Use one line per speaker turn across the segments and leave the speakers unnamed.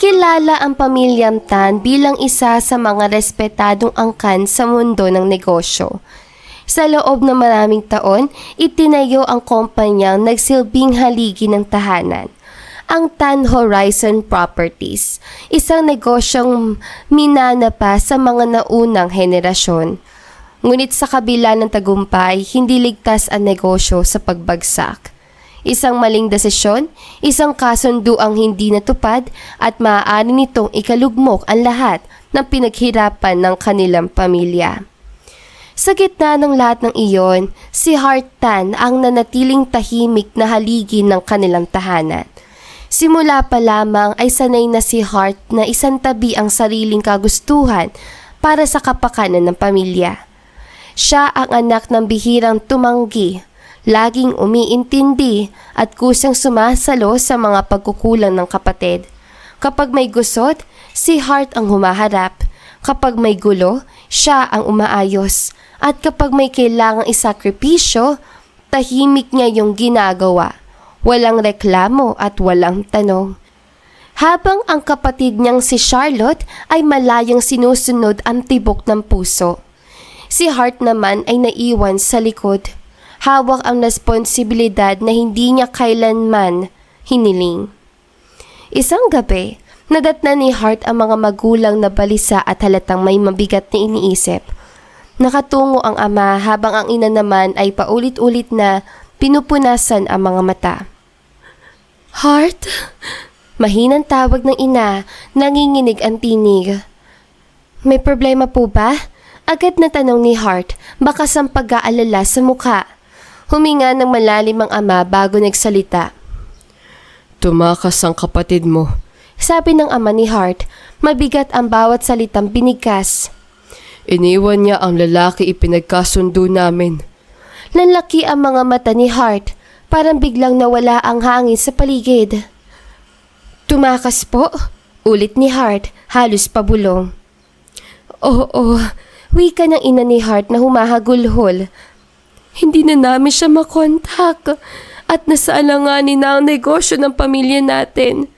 Kilala ang pamilyang Tan bilang isa sa mga respetadong angkan sa mundo ng negosyo. Sa loob ng maraming taon, itinayo ang kumpanyang nagsilbing haligi ng tahanan, ang Tan Horizon Properties, isang negosyong minana pa sa mga naunang henerasyon. Ngunit sa kabila ng tagumpay, hindi ligtas ang negosyo sa pagbagsak. Isang maling desisyon, isang kasunduang hindi natupad at maaari nitong ikalugmok ang lahat ng pinaghirapan ng kanilang pamilya. Sa gitna ng lahat ng iyon, si Hart Tan ang nanatiling tahimik na haligi ng kanilang tahanan. Simula pa lamang ay sanay na si Hart na isantabi ang sariling kagustuhan para sa kapakanan ng pamilya. Siya ang anak ng bihirang tumanggi, laging umiintindi at kusang sumasalo sa mga pagkukulang ng kapatid. Kapag may gusot, si Hart ang humaharap. Kapag may gulo, siya ang umaayos. At kapag may kailangang isakripisyo, tahimik niya yung ginagawa. Walang reklamo at walang tanong. Habang ang kapatid niyang si Charlotte ay malayang sinusunod ang tibok ng puso. Si Hart naman ay naiwan sa likod. Hawak ang responsibilidad na hindi niya kailanman hiniling. Isang gabi, nadatnan ni Hart ang mga magulang na balisa at halatang may mabigat na iniisip. Nakatungo ang ama habang ang ina naman ay paulit-ulit na pinupunasan ang mga mata. Hart? Mahinang tawag ng ina, nanginginig ang tinig. May problema po ba? Agad na tanong ni Hart, bakas ang pag-aalala sa mukha. Huminga ng malalim ang ama bago nagsalita.
Tumakas ang kapatid mo.
Sabi ng ama ni Hart, mabigat ang bawat salitang binigkas.
Iniwan niya ang lalaki ipinagkasundo namin.
Nanlaki ang mga mata ni Hart, parang biglang nawala ang hangin sa paligid. Tumakas po? Ulit ni Hart, halos pabulong. Oo, wika ng ina ni Hart na humahagulhol. Hindi na namin siya makontak at nasa alanganin na ang negosyo ng pamilya natin.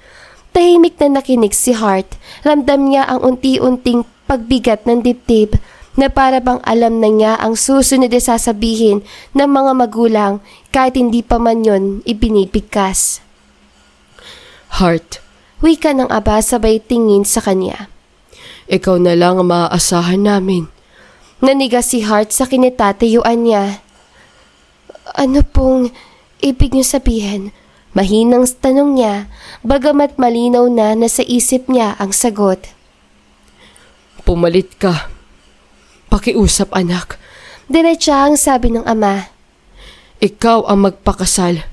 Tahimik na nakinig si Hart. Ramdam niya ang unti-unting pagbigat ng dibdib na para bang alam na niya ang susunod na sasabihin ng mga magulang kahit hindi pa man yun ibinibigkas.
Hart,
wika ng aba sabay tingin sa kanya.
Ikaw na lang ang maaasahan namin.
Nanigas si Hart sa kinitatayuan niya. Ano pong ibig niyo sabihin? Mahinang tanong niya, bagamat malinaw na nasa isip niya ang sagot.
Pumalit ka. Pakiusap anak.
Diretsahang sabi ng ama.
Ikaw ang magpakasal.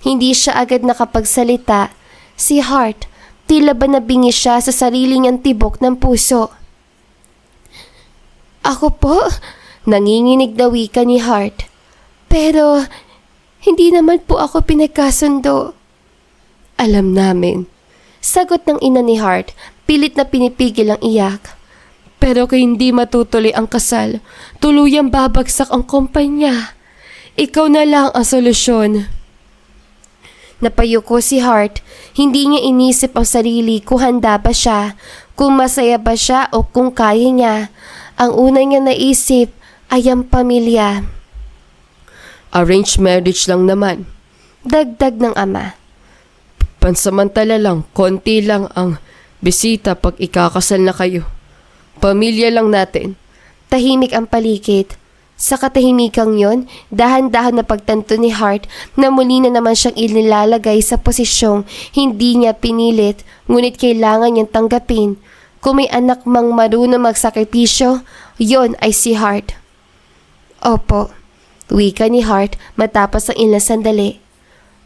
Hindi siya agad nakapagsalita. Si Hart, tila ba nabingi siya sa sarili niyang tibok ng puso. Ako po? Nanginginig na wika ni Hart. Pero, hindi naman po ako pinagkasundo. Alam namin. Sagot ng ina ni Hart, pilit na pinipigil ang iyak. Pero kung hindi matutuloy ang kasal, tuluyang babagsak ang kumpanya. Ikaw na lang ang solusyon. Napayuko si Hart, hindi niya inisip ang sarili kung handa ba siya, kung masaya ba siya o kung kaya niya. Ang una niya naisip ay ang pamilya.
Arranged marriage lang naman.
Dagdag ng ama.
Pansamantala lang, konti lang ang bisita pag ikakasal na kayo. Pamilya lang natin.
Tahimik ang paligid. Sa katahimikang yon, dahan-dahan na pagtanto ni Hart na muli na naman siyang inilalagay sa posisyong hindi niya pinilit, ngunit kailangan niyang tanggapin. Kung may anak mang marunong magsakripisyo, yon ay si Hart. Opo. Wika ni Hart matapos ang ilang sandali.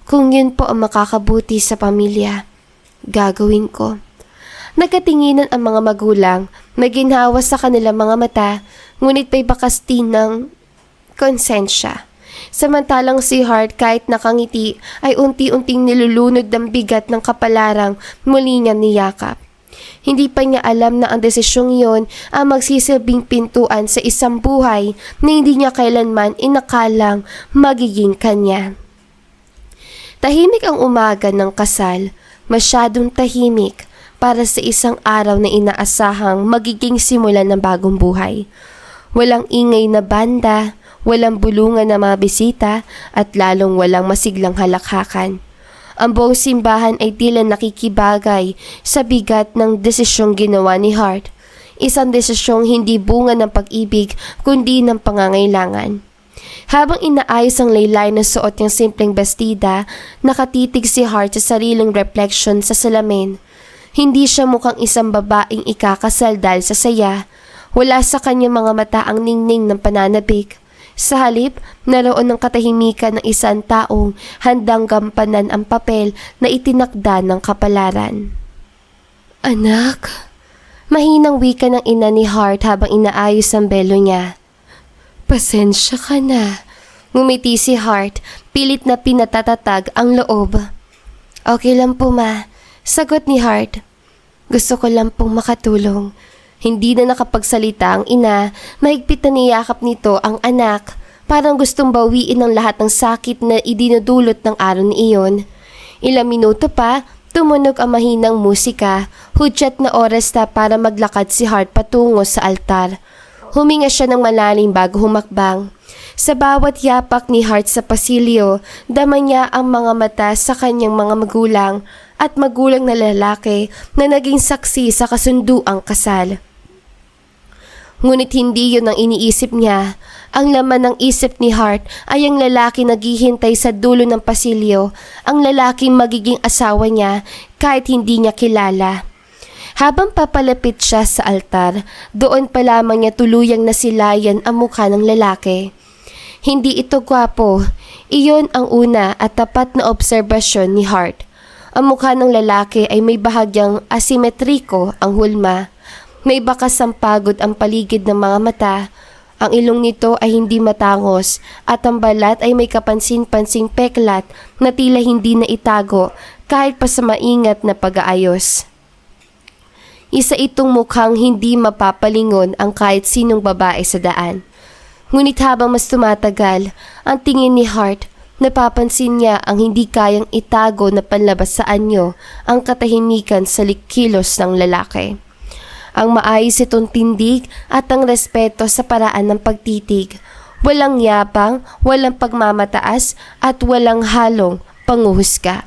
Kung yun po ang makakabuti sa pamilya, gagawin ko. Nagkatinginan ang mga magulang, may ginhawa sa kanilang mga mata, ngunit may bakas din ng konsensya. Samantalang si Hart kahit nakangiti ay unti-unting nilulunod ng bigat ng kapalarang muli niya niyakap. Hindi pa niya alam na ang desisyong iyon ang magsisilbing pintuan sa isang buhay na hindi niya kailanman inakalang magiging kanya. Tahimik ang umaga ng kasal, masyadong tahimik, para sa isang araw na inaasahang magiging simulan ng bagong buhay. Walang ingay na banda, walang bulungan na mga bisita at lalong walang masiglang halakhakan. Ang buong simbahan ay tila nakikibagay sa bigat ng desisyong ginawa ni Hart. Isang desisyong hindi bunga ng pag-ibig kundi ng pangangailangan. Habang inaayos ang laylay na suot niyang simpleng bestida, nakatitig si Hart sa sariling reflection sa salamin. Hindi siya mukhang isang babaeng ikakasal dahil sa saya. Wala sa kanyang mga mata ang ningning ng pananabik. Sa halip, naroon ng katahimikan ng isang taong handang gampanan ang papel na itinakda ng kapalaran. Anak, mahinang wika ng ina ni Hart habang inaayos ang belo niya. Pasensya ka na. Ngumiti si Hart, pilit na pinatatatag ang loob. Okay lang po ma, sagot ni Hart. Gusto ko lang pong makatulong. Hindi na nakapagsalita ang ina, mahigpit na niyakap nito ang anak. Parang gustong bawiin ang lahat ng sakit na idinudulot ng araw na iyon. Ilang minuto pa, tumunog ang mahinang musika, hudyat na oras na para maglakad si Hart patungo sa altar. Huminga siya ng malalim bago humakbang. Sa bawat yapak ni Hart sa pasilyo, dama niya ang mga mata sa kanyang mga magulang at magulang na lalaki na naging saksi sa kasunduang kasal. Ngunit hindi yun ang iniisip niya. Ang laman ng isip ni Hart ay ang lalaki naghihintay sa dulo ng pasilyo, ang lalaking magiging asawa niya kahit hindi niya kilala. Habang papalapit siya sa altar, doon pa lamang niya tuluyang nasilayan ang mukha ng lalaki. Hindi ito gwapo, iyon ang una at tapat na obserbasyon ni Hart. Ang mukha ng lalaki ay may bahagyang asimetriko ang hulma. May bakas ang pagod ang paligid ng mga mata. Ang ilong nito ay hindi matangos at ang balat ay may kapansin-pansing peklat na tila hindi na itago kahit pa sa maingat na pag-aayos. Isa itong mukhang hindi mapapalingon ang kahit sinong babae sa daan. Ngunit habang mas tumatagal, ang tingin ni Hart, napapansin niya ang hindi kayang itago na panlabas sa anyo ang katahimikan sa kilos ng lalaki. Ang maayos itong tindig at ang respeto sa paraan ng pagtitig. Walang yapang, walang pagmamataas at walang halong panguhusga.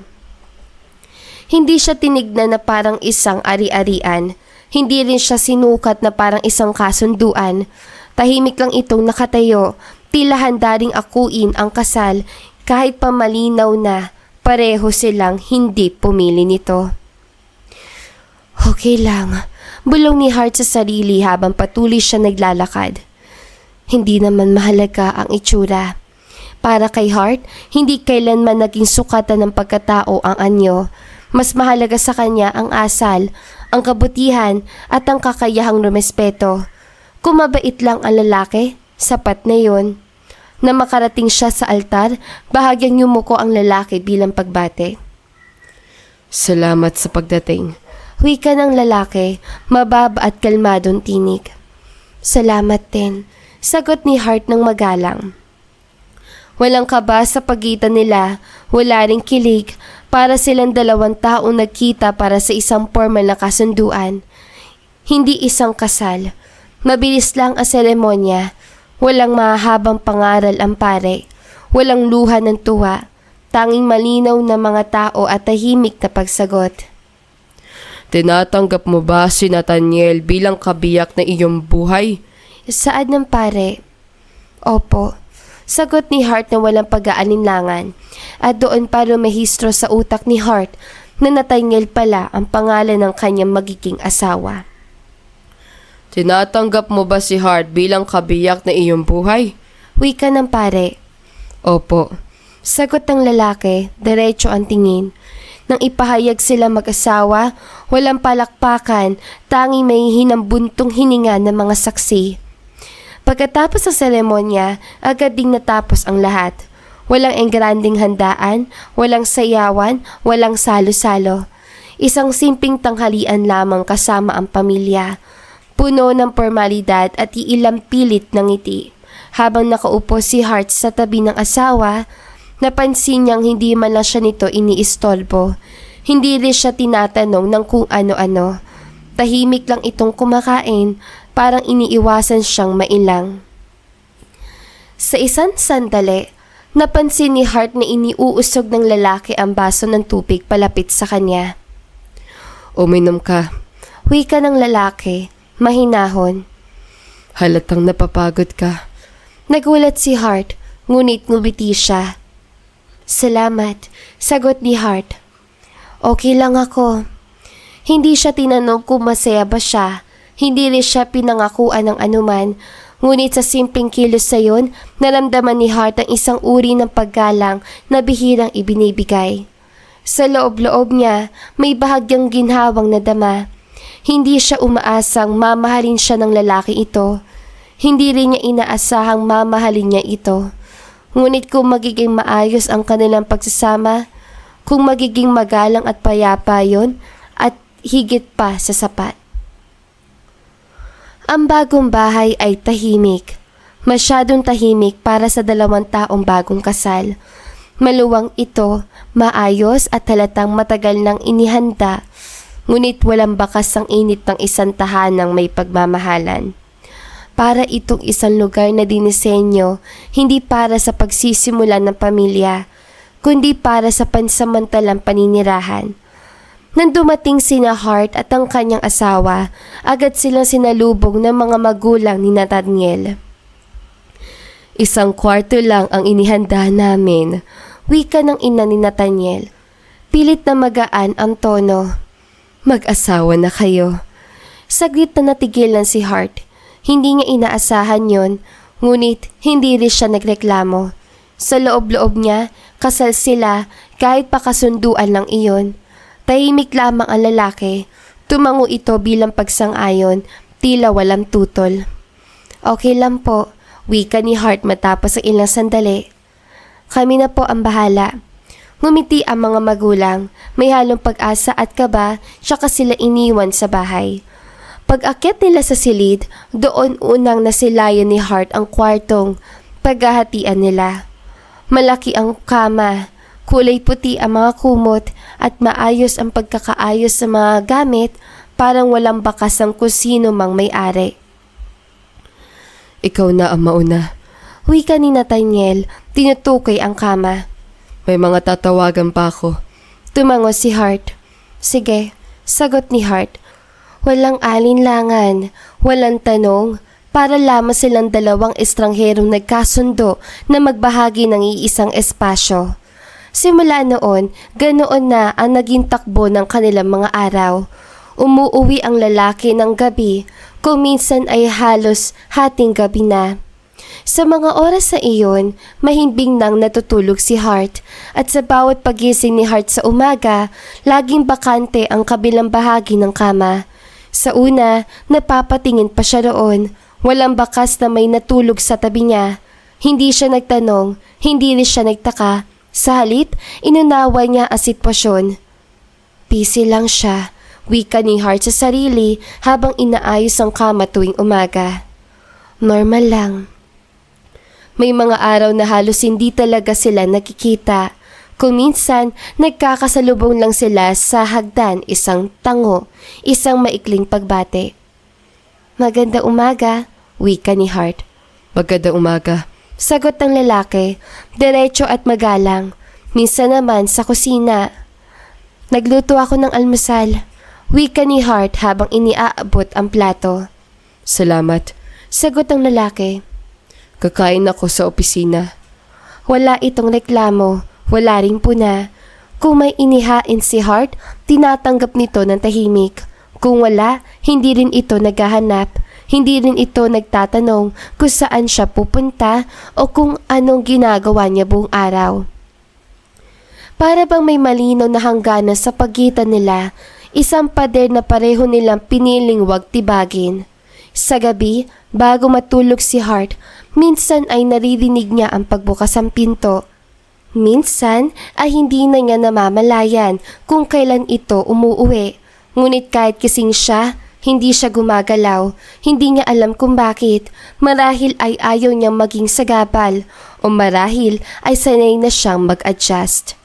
Hindi siya tinignan na parang isang ari-arian. Hindi rin siya sinukat na parang isang kasunduan. Tahimik lang itong nakatayo, tila handa ring akuin ang kasal kahit pa malinaw na pareho silang hindi pumili nito. Okay lang. Bulong ni Hart sa sarili habang patuloy siya naglalakad. Hindi naman mahalaga ang itsura. Para kay Hart, hindi kailanman naging sukatan ng pagkatao ang anyo. Mas mahalaga sa kanya ang asal, ang kabutihan at ang kakayahang rumespeto. Kung mabait lang ang lalaki, sapat na yon. Na makarating siya sa altar, bahagyang yumuko ang lalaki bilang pagbate.
Salamat sa pagdating.
Wika ng lalaki, mababa at kalmadong tinig. Salamat din, sagot ni Hart ng magalang. Walang kaba sa pagitan nila, wala ring kilig, para silang dalawang taong nagkita para sa isang formal na kasunduan. Hindi isang kasal. Mabilis lang ang seremonya, walang mahahabang pangaral ang pare, walang luha ng tuwa, tanging malinaw na mga tao at tahimik na pagsagot.
Tinatanggap mo ba si Nathaniel bilang kabiyak na iyong buhay?
Saan ng pare? Opo, sagot ni Hart na walang pag-aalinlangan. At doon pa lumehistro sa utak ni Hart na Nathaniel pala ang pangalan ng kanyang magiging asawa.
Tinatanggap mo ba si Hart bilang kabiyak na iyong buhay?
Wika ng pare. Opo, sagot ng lalaki, diretso ang tingin. Nang ipahayag sila mag-asawa, walang palakpakan, tanging may hinambuntong hininga ng mga saksi. Pagkatapos ng seremonya, agad ding natapos ang lahat. Walang engranding handaan, walang sayawan, walang salo-salo. Isang simpleng tanghalian lamang kasama ang pamilya. Puno ng formalidad at iilang pilit ng ngiti. Habang nakaupo si Hart sa tabi ng asawa, napansin niyang hindi man lang siya nito iniistolbo. Hindi rin siya tinatanong ng kung ano-ano. Tahimik lang itong kumakain, parang iniiwasan siyang mailang. Sa isang sandali, napansin ni Hart na iniuusog ng lalaki ang baso ng tubig palapit sa kanya.
Uminom ka.
Wika ng lalaki, mahinahon.
Halatang napapagod ka.
Nagulat si Hart, ngunit ngumiti siya. Salamat, sagot ni Hart. Okay lang ako. Hindi siya tinanong kung masaya ba siya. Hindi rin siya pinangakuan ng anuman. Ngunit sa simpleng kilos sa yun, naramdaman ni Hart ang isang uri ng paggalang na bihirang ibinibigay. Sa loob-loob niya, may bahagyang ginhawang nadama. Hindi siya umaasang mamahalin siya ng lalaki ito. Hindi rin niya inaasahang mamahalin niya ito. Ngunit kung magiging maayos ang kanilang pagsasama, kung magiging magalang at payapa yon, at higit pa sa sapat. Ang bagong bahay ay tahimik. Masyadong tahimik para sa 2 taong bagong kasal. Maluwang ito, maayos at halatang matagal nang inihanda, ngunit walang bakas ang init ng isang tahanang may pagmamahalan. Para itong isang lugar na dinisenyo, hindi para sa pagsisimula ng pamilya, kundi para sa pansamantalang paninirahan. Nang dumating sina Hart at ang kanyang asawa, agad silang sinalubong ng mga magulang ni Nathaniel. Isang kwarto lang ang inihanda namin, wika ng ina ni Nathaniel. Pilit na magaan ang tono. Mag-asawa na kayo. Saglit na natigilan si Hart. Hindi niya inaasahan yon, ngunit hindi rin siya nagreklamo. Sa loob-loob niya, kasal sila kahit pakasunduan lang iyon. Tahimik lamang ang lalaki. Tumango ito bilang pagsang-ayon, tila walang tutol. Okay lang po, wika ni Hart matapos ang ilang sandali. Kami na po ang bahala. Ngumiti ang mga magulang, may halong pag-asa at kaba, tsaka sila iniwan sa bahay. Pag-akyat nila sa silid, doon unang nasilayan ni Hart ang kwartong paghahatian nila. Malaki ang kama, kulay puti ang mga kumot at maayos ang pagkakaayos sa mga gamit, parang walang bakas ang kung sino mang may-ari.
Ikaw na ang mauna.
Wika ni Nathaniel, tinutukay ang kama.
May mga tatawagan pa ako.
Tumango si Hart. Sige, sagot ni Hart. Walang alinlangan, walang tanong, para lamang silang 2 estrangherong nagkasundo na magbahagi ng iisang espasyo. Simula noon, ganoon na ang naging takbo ng kanilang mga araw. Umuuwi ang lalaki ng gabi, kung minsan ay halos hating gabi na. Sa mga oras na iyon, mahimbing nang natutulog si Hart at sa bawat pagising ni Hart sa umaga, laging bakante ang kabilang bahagi ng kama. Sa una, napapatingin pa siya roon. Walang bakas na may natulog sa tabi niya. Hindi siya nagtanong, hindi rin siya nagtaka. Sa halip, inunawa niya ang sitwasyon. Busy lang siya, wika ni Hart sa sarili habang inaayos ang kama tuwing umaga. Normal lang. May mga araw na halos hindi talaga sila nakikita. Kung minsan, nagkakasalubong lang sila sa hagdan, isang tango, isang maikling pagbate. Maganda umaga, wika ni Hart.
Maganda umaga.
Sagot ng lalaki, diretso at magalang. Minsan naman sa kusina. Nagluto ako ng almusal. Wika ni Hart habang iniaabot ang plato.
Salamat.
Sagot ng lalaki.
Kakain ako sa opisina.
Wala itong reklamo, wala ring puna. Kung may inihain si Hart, tinatanggap nito ng tahimik. Kung wala, hindi rin ito naghahanap. Hindi rin ito nagtatanong kung saan siya pupunta o kung anong ginagawa niya buong araw. Para bang may malinaw na hangganan sa pagitan nila, isang pader na pareho nilang piniling wag tibagin. Sa gabi, bago matulog si Hart, minsan ay naririnig niya ang pagbukas ng pinto. Minsan ay hindi na niya namamalayan kung kailan ito umuuwi. Ngunit kahit kising siya, hindi siya gumagalaw. Hindi niya alam kung bakit. Marahil ay ayaw niyang maging sagabal o marahil ay sanay na siyang mag-adjust.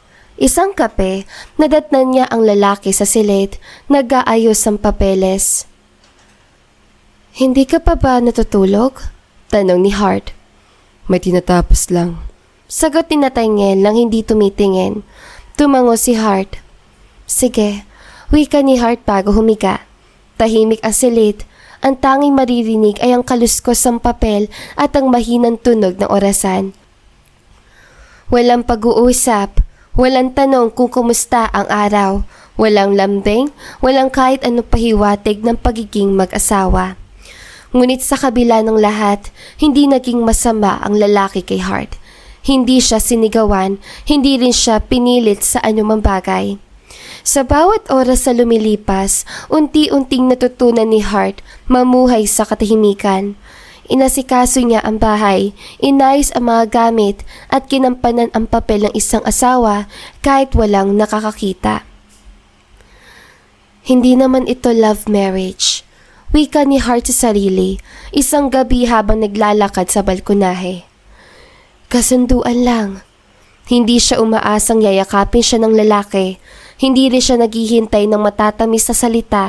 Isang kape, nadatnan niya ang lalaki sa silid, nag-aayos ng papeles. Hindi ka pa ba natutulog? Tanong ni Hart.
May tinatapos lang.
Sagot ni Nathaniel nang hindi tumitingin. Tumango si Hart. Sige, wika ni Hart bago humiga. Tahimik ang silid. Ang tanging maririnig ay ang kaluskos ng papel at ang mahinang tunog ng orasan. Walang pag-uusap, walang tanong kung kumusta ang araw, walang lambing, walang kahit anong pahiwatig ng pagiging mag-asawa. Ngunit sa kabila ng lahat, hindi naging masama ang lalaki kay Hart. Hindi siya sinigawan, hindi rin siya pinilit sa anumang bagay. Sa bawat oras na lumilipas, unti-unting natutunan ni Hart mamuhay sa katahimikan. Inasikaso niya ang bahay, inayos ang mga gamit at kinampanan ang papel ng isang asawa kahit walang nakakakita. Hindi naman ito love marriage. Wika ni Hart sa sarili, isang gabi habang naglalakad sa balkonahe. Kasunduan lang. Hindi siya umaasang yayakapin siya ng lalaki. Hindi rin siya naghihintay ng matatamis na salita.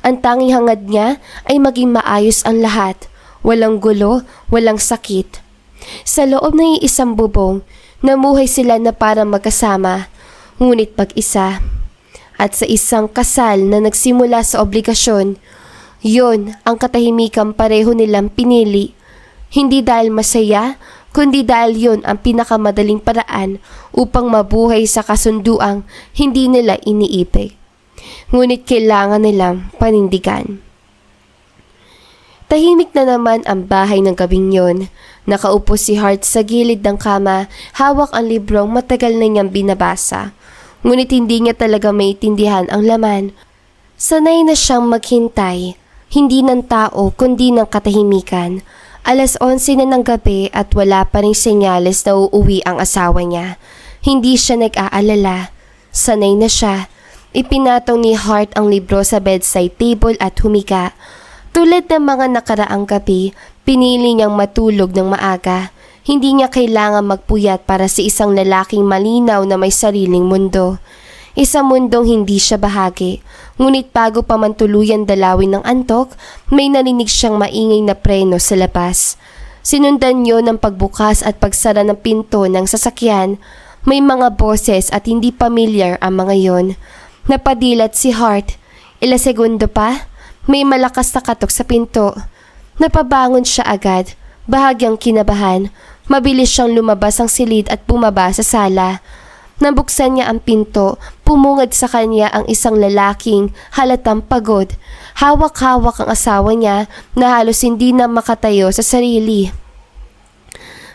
Ang tanging hangad niya ay maging maayos ang lahat. Walang gulo, walang sakit. Sa loob ng isang bubong, namuhay sila na parang magkasama, ngunit mag-isa. At sa isang kasal na nagsimula sa obligasyon, yon ang katahimikan pareho nilang pinili. Hindi dahil masaya, kundi dahil yon ang pinakamadaling paraan upang mabuhay sa kasunduang hindi nila iniibig. Ngunit kailangan nilang panindigan. Tahimik na naman ang bahay ng gabing yon. Nakaupo si Hart sa gilid ng kama, hawak ang librong matagal na niyang binabasa. Ngunit hindi niya talaga maitindihan ang laman. Sanay na siyang maghintay, hindi ng tao kundi ng katahimikan. 11:00 na ng gabi at wala pa ring senyales na uuwi ang asawa niya. Hindi siya nag-aalala. Sanay na siya. Ipinatong ni Hart ang libro sa bedside table at humiga. Tulad ng mga nakaraang gabi, pinili niyang matulog ng maaga. Hindi niya kailangan magpuyat para sa isang lalaking malinaw na may sariling mundo. Isang mundong hindi siya bahagi. Ngunit bago pa man tuluyan dalawin ng antok, may narinig siyang maingay na preno sa labas. Sinundan niyo ng pagbukas at pagsara ng pinto ng sasakyan. May mga boses at hindi pamilyar ang mga yon. Napadilat si Hart. Ilang segundo pa, may malakas na katok sa pinto. Napabangon siya agad, bahagyang kinabahan. Mabilis siyang lumabas ang silid at bumaba sa sala. Nabuksan niya ang pinto, pumungad sa kanya ang isang lalaking halatang pagod. Hawak-hawak ang asawa niya na halos hindi na makatayo sa sarili.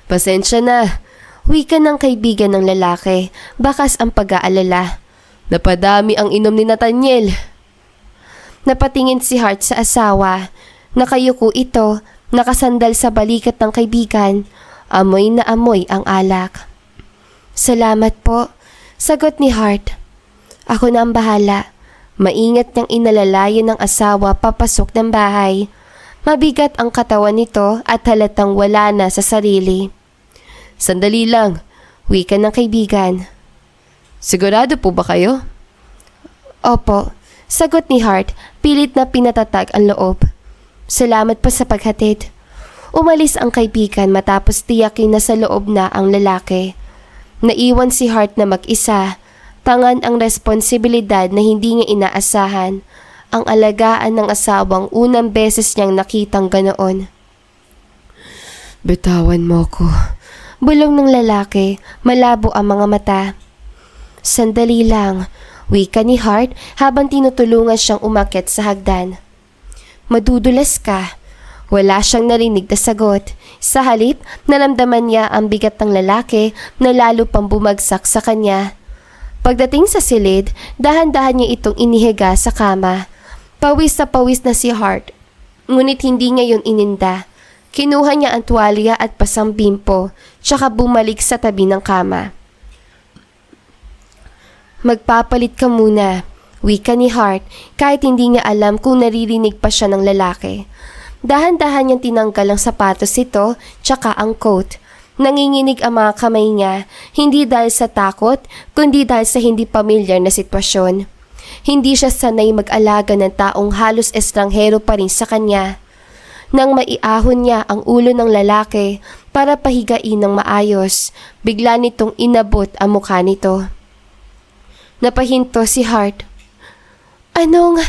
Pasensya na, wika ng kaibigan ng lalaki, bakas ang pag-aalala.
Napadami ang inom ni Nathaniel.
Napatingin si Hart sa asawa. Nakayuko ito, nakasandal sa balikat ng kaibigan. Amoy na amoy ang alak. Salamat po, sagot ni Hart. Ako na ang bahala. Maingat niyang inalalayan ng asawa papasok ng bahay. Mabigat ang katawan nito at halatang wala na sa sarili.
Sandali lang,
wika ng kaibigan.
Sigurado po ba kayo?
Opo, sagot ni Hart, pilit na pinatatag ang loob. Salamat po sa paghatid. Umalis ang kaibigan matapos tiyakin na sa loob na ang lalaki. Naiwan si Hart na mag-isa. Tangan ang responsibilidad na hindi niya inaasahan. Ang alagaan ng asawang unang beses niyang nakitang ganoon.
Bitawan mo ko.
Bulong ng lalaki, malabo ang mga mata. Sandali lang, wika ni Hart habang tinutulungan siyang umakyat sa hagdan. Madudulas ka. Wala siyang narinig na sagot. Sa halip, naramdaman niya ang bigat ng lalaki na lalo pang bumagsak sa kanya. Pagdating sa silid, dahan-dahan niya itong inihiga sa kama. Pawis na si Hart. Ngunit hindi niya yun ininda. Kinuha niya ang tuwalya at pasang bimpo, tsaka bumalik sa tabi ng kama. Magpapalit ka muna, wika ni Hart kahit hindi niya alam kung naririnig pa siya ng lalaki. Dahan-dahan niyang tinanggal ang sapatos nito tsaka ang coat. Nanginginig ang mga kamay niya, hindi dahil sa takot, kundi dahil sa hindi pamilyar na sitwasyon. Hindi siya sanay mag-alaga ng taong halos estranghero pa rin sa kanya. Nang maiahon niya ang ulo ng lalaki para pahigain ng maayos, bigla nitong inabot ang mukha nito. Napahinto si Hart. Anong...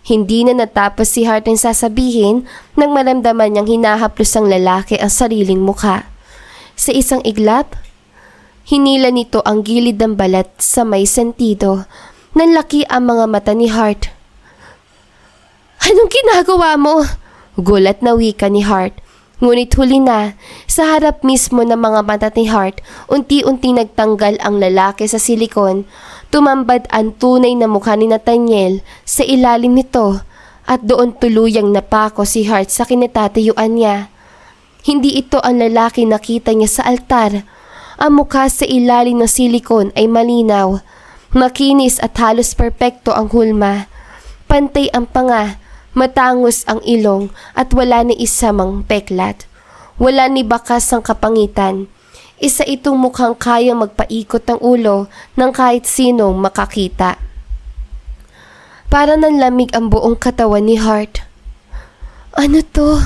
Hindi na natapos si Hart ang sasabihin nang maramdaman niyang hinahaplos ang lalaki ang sariling mukha. Sa isang iglap, hinila nito ang gilid ng balat sa may sentido. Nanlaki ang mga mata ni Hart. Anong ginagawa mo? Gulat na wika ni Hart. Ngunit huli na, sa harap mismo ng mga mata ni Hart, unti-unti nagtanggal ang lalaki sa silikon. Tumambad ang tunay na mukha ni Nathaniel sa ilalim nito at doon tuluyang napako si Hart sa kinatatayuan niya. Hindi ito ang lalaki nakita niya sa altar. Ang mukha sa ilalim ng silikon ay malinaw. Makinis at halos perpekto ang hulma. Pantay ang panga, matangos ang ilong at wala ni isa mang peklat. Wala ni bakas ang kapangitan. Isa itong mukhang kayang magpaikot ng ulo ng kahit sinong makakita. Para nanlamig ang buong katawan ni Hart. Ano to?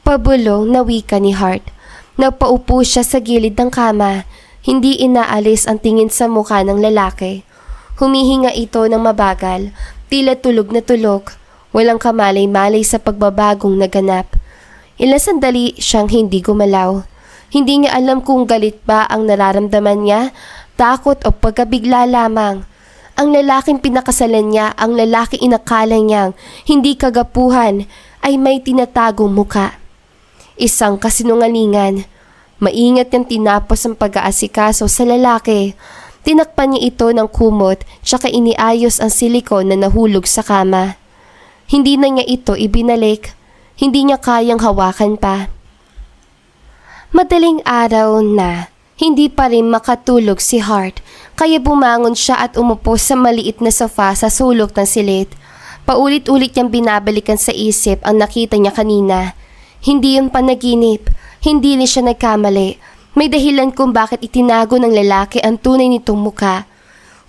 Pabulong na wika ni Hart. Nagpaupo siya sa gilid ng kama. Hindi inaalis ang tingin sa mukha ng lalaki. Humihinga ito ng mabagal, tila tulog na tulog. Walang kamalay-malay sa pagbabagong naganap. Ilang sandali siyang hindi gumalaw. Hindi niya alam kung galit ba ang nararamdaman niya, takot o pagkabigla lamang. Ang lalaking pinakasalan niya, ang lalaking inakala niyang hindi kagapuhan, ay may tinatagong muka. Isang kasinungalingan. Maingat niyang tinapos ang pag-aasikaso sa lalaki. Tinakpan niya ito ng kumot tsaka iniayos ang silikon na nahulog sa kama. Hindi na niya ito ibinalik. Hindi niya kayang hawakan pa. Madaling araw na, hindi pa rin makatulog si Hart, kaya bumangon siya at umupo sa maliit na sofa sa sulok ng silid. Paulit-ulit niyang binabalikan sa isip ang nakita niya kanina. Hindi yun panaginip, hindi rin siya nagkamali. May dahilan kung bakit itinago ng lalaki ang tunay nitong muka.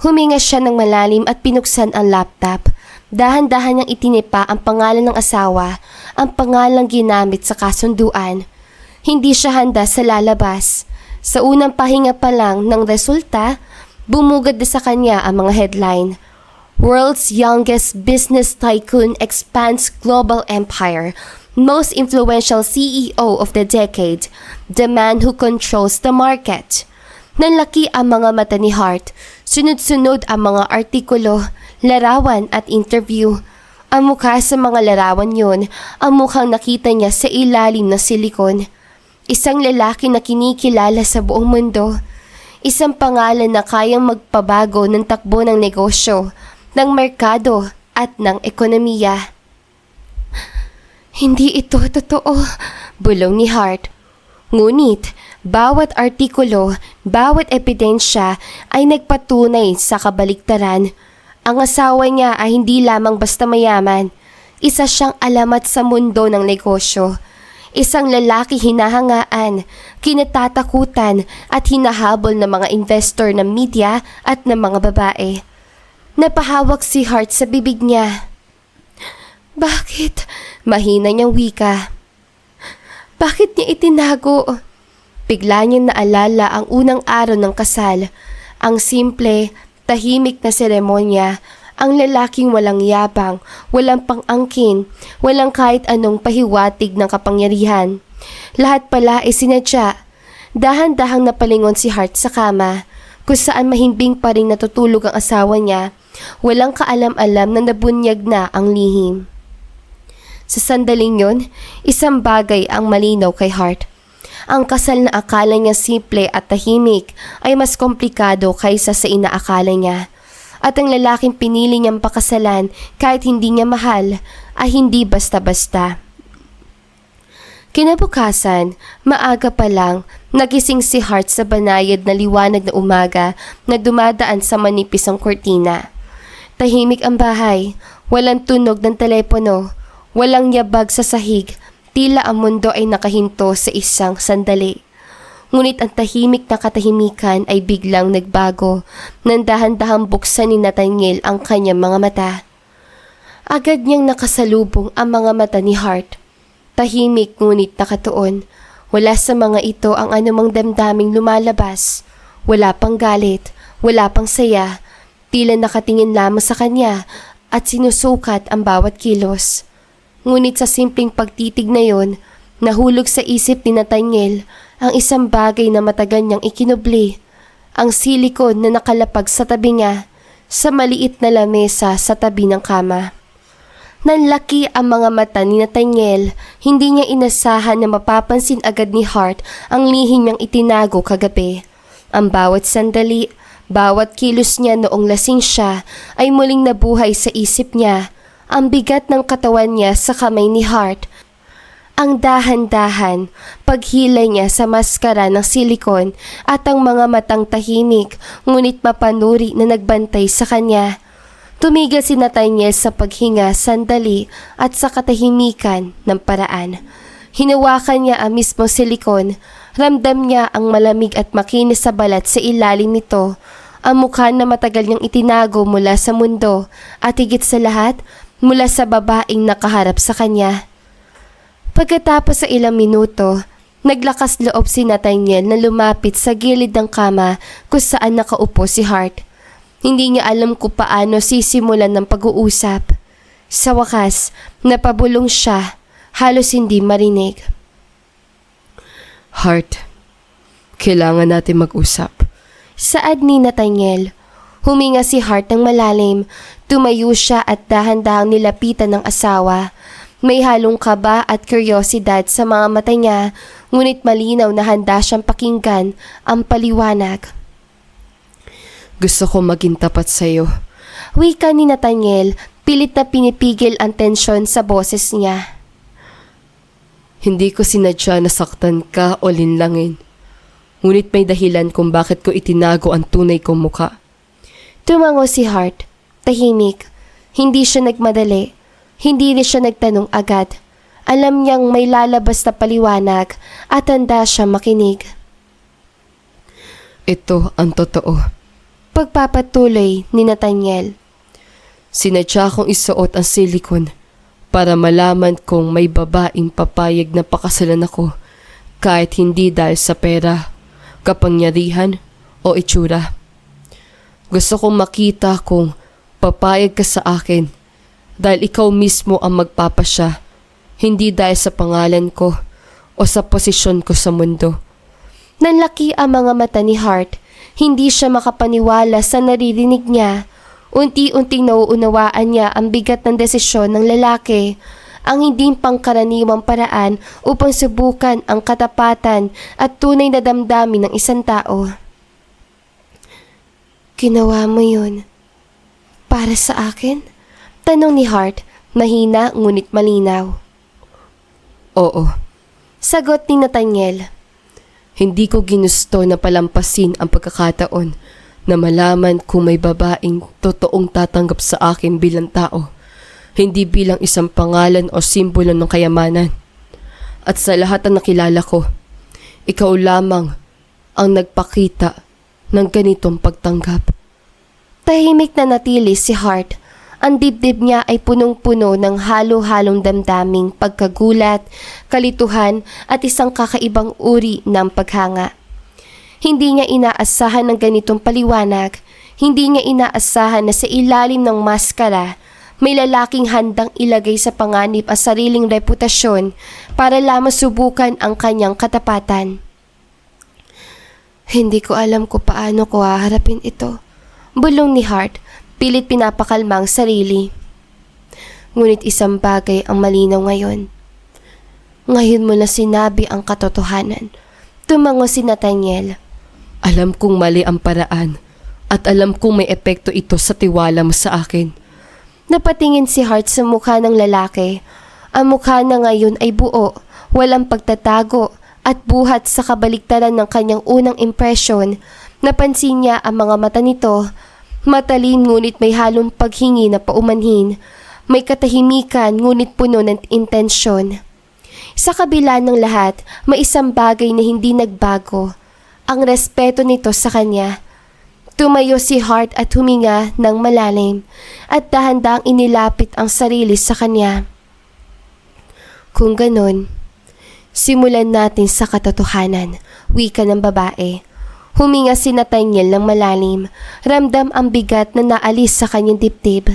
Huminga siya ng malalim at pinuksan ang laptop. Dahan-dahan niyang itinipa ang pangalan ng asawa, ang pangalang ginamit sa kasunduan. Hindi siya handa sa lalabas. Sa unang pahinga pa lang ng resulta, bumugad na sa kanya ang mga headline. World's Youngest Business Tycoon Expands Global Empire. Most Influential CEO of the Decade. The Man Who Controls the Market. Nanlaki ang mga mata ni Hart. Sunod-sunod ang mga artikulo, larawan at interview. Ang mukha sa mga larawan yun, ang mukhang nakita niya sa ilalim ng silikon. Isang lalaki na kinikilala sa buong mundo. Isang pangalan na kayang magpabago ng takbo ng negosyo, ng merkado at ng ekonomiya. Hindi ito totoo, bulong ni Hart. Ngunit, bawat artikulo, bawat ebidensya ay nagpatunay sa kabaliktaran. Ang asawa niya ay hindi lamang basta mayaman. Isa siyang alamat sa mundo ng negosyo. Isang lalaki hinahangaan, kinatatakutan at hinahabol ng mga investor ng media at ng mga babae. Napahawak si Hart sa bibig niya. Bakit? Mahina niyang wika. Bakit niya itinago? Bigla niyang naalala ang unang araw ng kasal. Ang simple, tahimik na seremonya. Ang lalaking walang yabang, walang pang-angkin, walang kahit anong pahiwatig ng kapangyarihan. Lahat pala ay sinadya. Dahan-dahang napalingon si Hart sa kama, kung saan mahimbing pa rin natutulog ang asawa niya. Walang kaalam-alam na nabunyag na ang lihim. Sa sandaling yon, isang bagay ang malinaw kay Hart. Ang kasal na akala niya simple at tahimik ay mas komplikado kaysa sa inaakala niya. At ang lalaking pinili niyang pakasalan kahit hindi niya mahal ay hindi basta-basta. Kinabukasan, maaga pa lang, nagising si Hart sa banayad na liwanag na umaga na dumadaan sa manipis ang kurtina. Tahimik ang bahay, walang tunog ng telepono, walang yabag sa sahig, tila ang mundo ay nakahinto sa isang sandali. Ngunit ang tahimik na katahimikan ay biglang nagbago nang dahan-dahang buksan ni Nathaniel ang kanyang mga mata. Agad niyang nakasalubong ang mga mata ni Hart. Tahimik ngunit nakatuon. Wala sa mga ito ang anumang damdaming lumalabas. Wala pang galit, wala pang saya. Tila nakatingin lamang sa kanya at sinusukat ang bawat kilos. Ngunit sa simpleng pagtitig na yon, nahulog sa isip ni Nathaniel ang isang bagay na matagal niyang ikinubli. Ang silikon na nakalapag sa tabi niya sa maliit na lamesa sa tabi ng kama. Nanlaki ang mga mata ni Nathaniel. Hindi niya inasahan na mapapansin agad ni Hart ang lihim niyang itinago kagabi. Ang bawat sandali, bawat kilos niya noong lasing siya ay muling nabuhay sa isip niya. Ang bigat ng katawan niya sa kamay ni Hart. Ang dahan-dahan, paghilay niya sa maskara ng silikon at ang mga matang tahimik ngunit mapanuri na nagbantay sa kanya. Tumigil si Nathaniel sa paghinga sandali at sa katahimikan ng paraan. Hinawakan niya ang mismong silikon. Ramdam niya ang malamig at makinis sa balat sa ilalim nito. Ang mukha na matagal niyang itinago mula sa mundo at higit sa lahat, mula sa babaeng nakaharap sa kanya. Pagkatapos sa ilang minuto, naglakas loob si Nathaniel na lumapit sa gilid ng kama kung saan nakaupo si Hart. Hindi niya alam kung paano sisimulan ng pag-uusap. Sa wakas, napabulong siya, halos hindi marinig.
Hart, kailangan natin mag-usap.
Saad ni Nathaniel. Huminga si Hart ng malalim. Tumayo siya at dahan-dahang nilapitan ng asawa. May halong kaba at kuryosidad sa mga mata niya, ngunit malinaw na handa siyang pakinggan ang paliwanag.
Gusto ko maging tapat sa'yo.
Wika ni Nathaniel, pilit na pinipigil ang tensyon sa boses niya.
Hindi ko sinadya na saktan ka o linlangin. Ngunit may dahilan kung bakit ko itinago ang tunay kong muka.
Tumango si Hart. Tahimik. Hindi siya nagmadali. Hindi rin siya nagtanong agad. Alam niyang may lalabas na paliwanag at handa siya makinig.
Ito ang totoo.
Pagpapatuloy ni Nathaniel.
Sinadya kong isuot ang silikon para malaman kong may babaeng papayag na pakasalan ako kahit hindi dahil sa pera, kapangyarihan o itsura. Gusto kong makita kung papayag ka sa akin dahil ikaw mismo ang magpapasya, hindi dahil sa pangalan ko o sa posisyon ko sa mundo.
Nanlaki ang mga mata ni Hart. Hindi siya makapaniwala sa naririnig niya. Unti-unting nauunawaan niya ang bigat ng desisyon ng lalaki, ang hindi pangkaraniwang paraan upang subukan ang katapatan at tunay na damdamin ng isang tao. Ginawa mo yun para sa akin? Tanong ni Hart, mahina ngunit malinaw.
Oo.
Sagot ni Nathaniel.
Hindi ko ginusto na palampasin ang pagkakataon na malaman kung may babaeng totoong tatanggap sa akin bilang tao, hindi bilang isang pangalan o simbolo ng kayamanan. At sa lahat ng nakilala ko, ikaw lamang ang nagpakita ng ganitong pagtanggap.
Tahimik na natili si Hart. Ang dibdib niya ay punong-puno ng halo-halong damdaming pagkagulat, kalituhan at isang kakaibang uri ng paghanga. Hindi niya inaasahan ng ganitong paliwanag. Hindi niya inaasahan na sa ilalim ng maskara, may lalaking handang ilagay sa panganib ang sariling reputasyon para lamang subukan ang kanyang katapatan. Hindi ko alam kung paano ko haharapin ito. Bulong ni Hart, pilit pinapakalma ang sarili. Ngunit isang bagay ang malinaw ngayon. Ngayon mo na sinabi ang katotohanan. Tumango si Nathaniel.
Alam kong mali ang paraan at alam kong may epekto ito sa tiwala mo sa akin.
Napatingin si Hart sa mukha ng lalaki. Ang mukha na ngayon ay buo, walang pagtatago at buhat sa kabaliktaran ng kanyang unang impresyon. Napansin niya ang mga mata nito. Matalim ngunit may halong paghingi na paumanhin. May katahimikan ngunit puno ng intensyon. Sa kabila ng lahat, may isang bagay na hindi nagbago. ang respeto nito sa kanya. Tumayo si Hart at huminga ng malalim at dahan-dahang inilapit ang sarili sa kanya. Kung ganon, simulan natin sa katotohanan, wika ng babae. Huminga si Nathaniel ng malalim, ramdam ang bigat na naalis sa kanyang dibdib.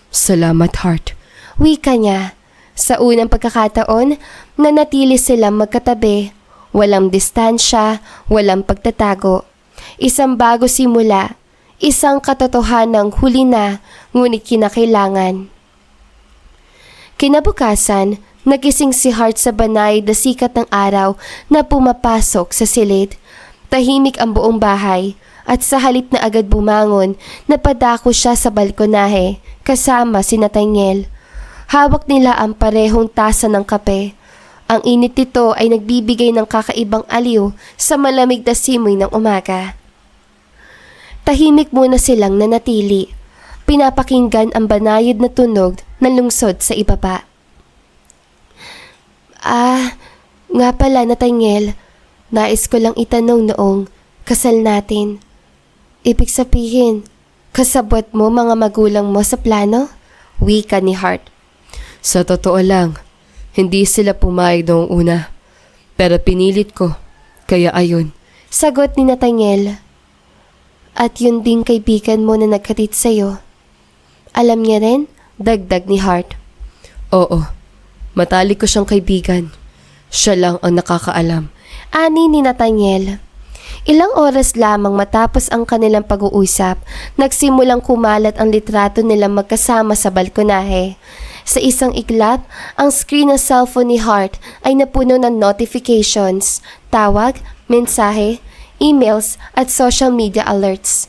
Salamat, Hart.
Wika niya. Sa unang pagkakataon, nanatili silang magkatabi. Walang distansya, walang pagtatago. Isang bago simula, isang katotohanang huli na, ngunit kinakailangan. Kinabukasan, nagising si Hart sa banay na sikat ng araw na pumapasok sa silid. Tahimik ang buong bahay at sa halip na agad bumangon, napadako siya sa balkonahe kasama si Nathaniel. Hawak nila ang parehong tasa ng kape. Ang init nito ay nagbibigay ng kakaibang aliw sa malamig na simoy ng umaga. Tahimik muna silang nanatili. Pinapakinggan ang banayad na tunog na lungsod sa ibaba. Nga pala Nathaniel, nais ko lang itanong noong kasal natin. Ibig sabihin, kasabwat mo mga magulang mo sa plano? Wika ni Hart.
Sa totoo lang, hindi sila pumayag noong una. Pero pinilit ko, kaya ayun.
Sagot ni Nathaniel. At yun ding kaibigan mo na nagkatid sa'yo. Alam niya rin? Dagdag ni Hart.
Oo, matalik ko siyang kaibigan. Siya lang ang nakakaalam.
Ani ni Nathaniel. Ilang oras lamang matapos ang kanilang pag-uusap, nagsimulang kumalat ang litrato nilang magkasama sa balkonahe. Sa isang iglap, ang screen ng cellphone ni Hart ay napuno ng notifications, tawag, mensahe, emails at social media alerts.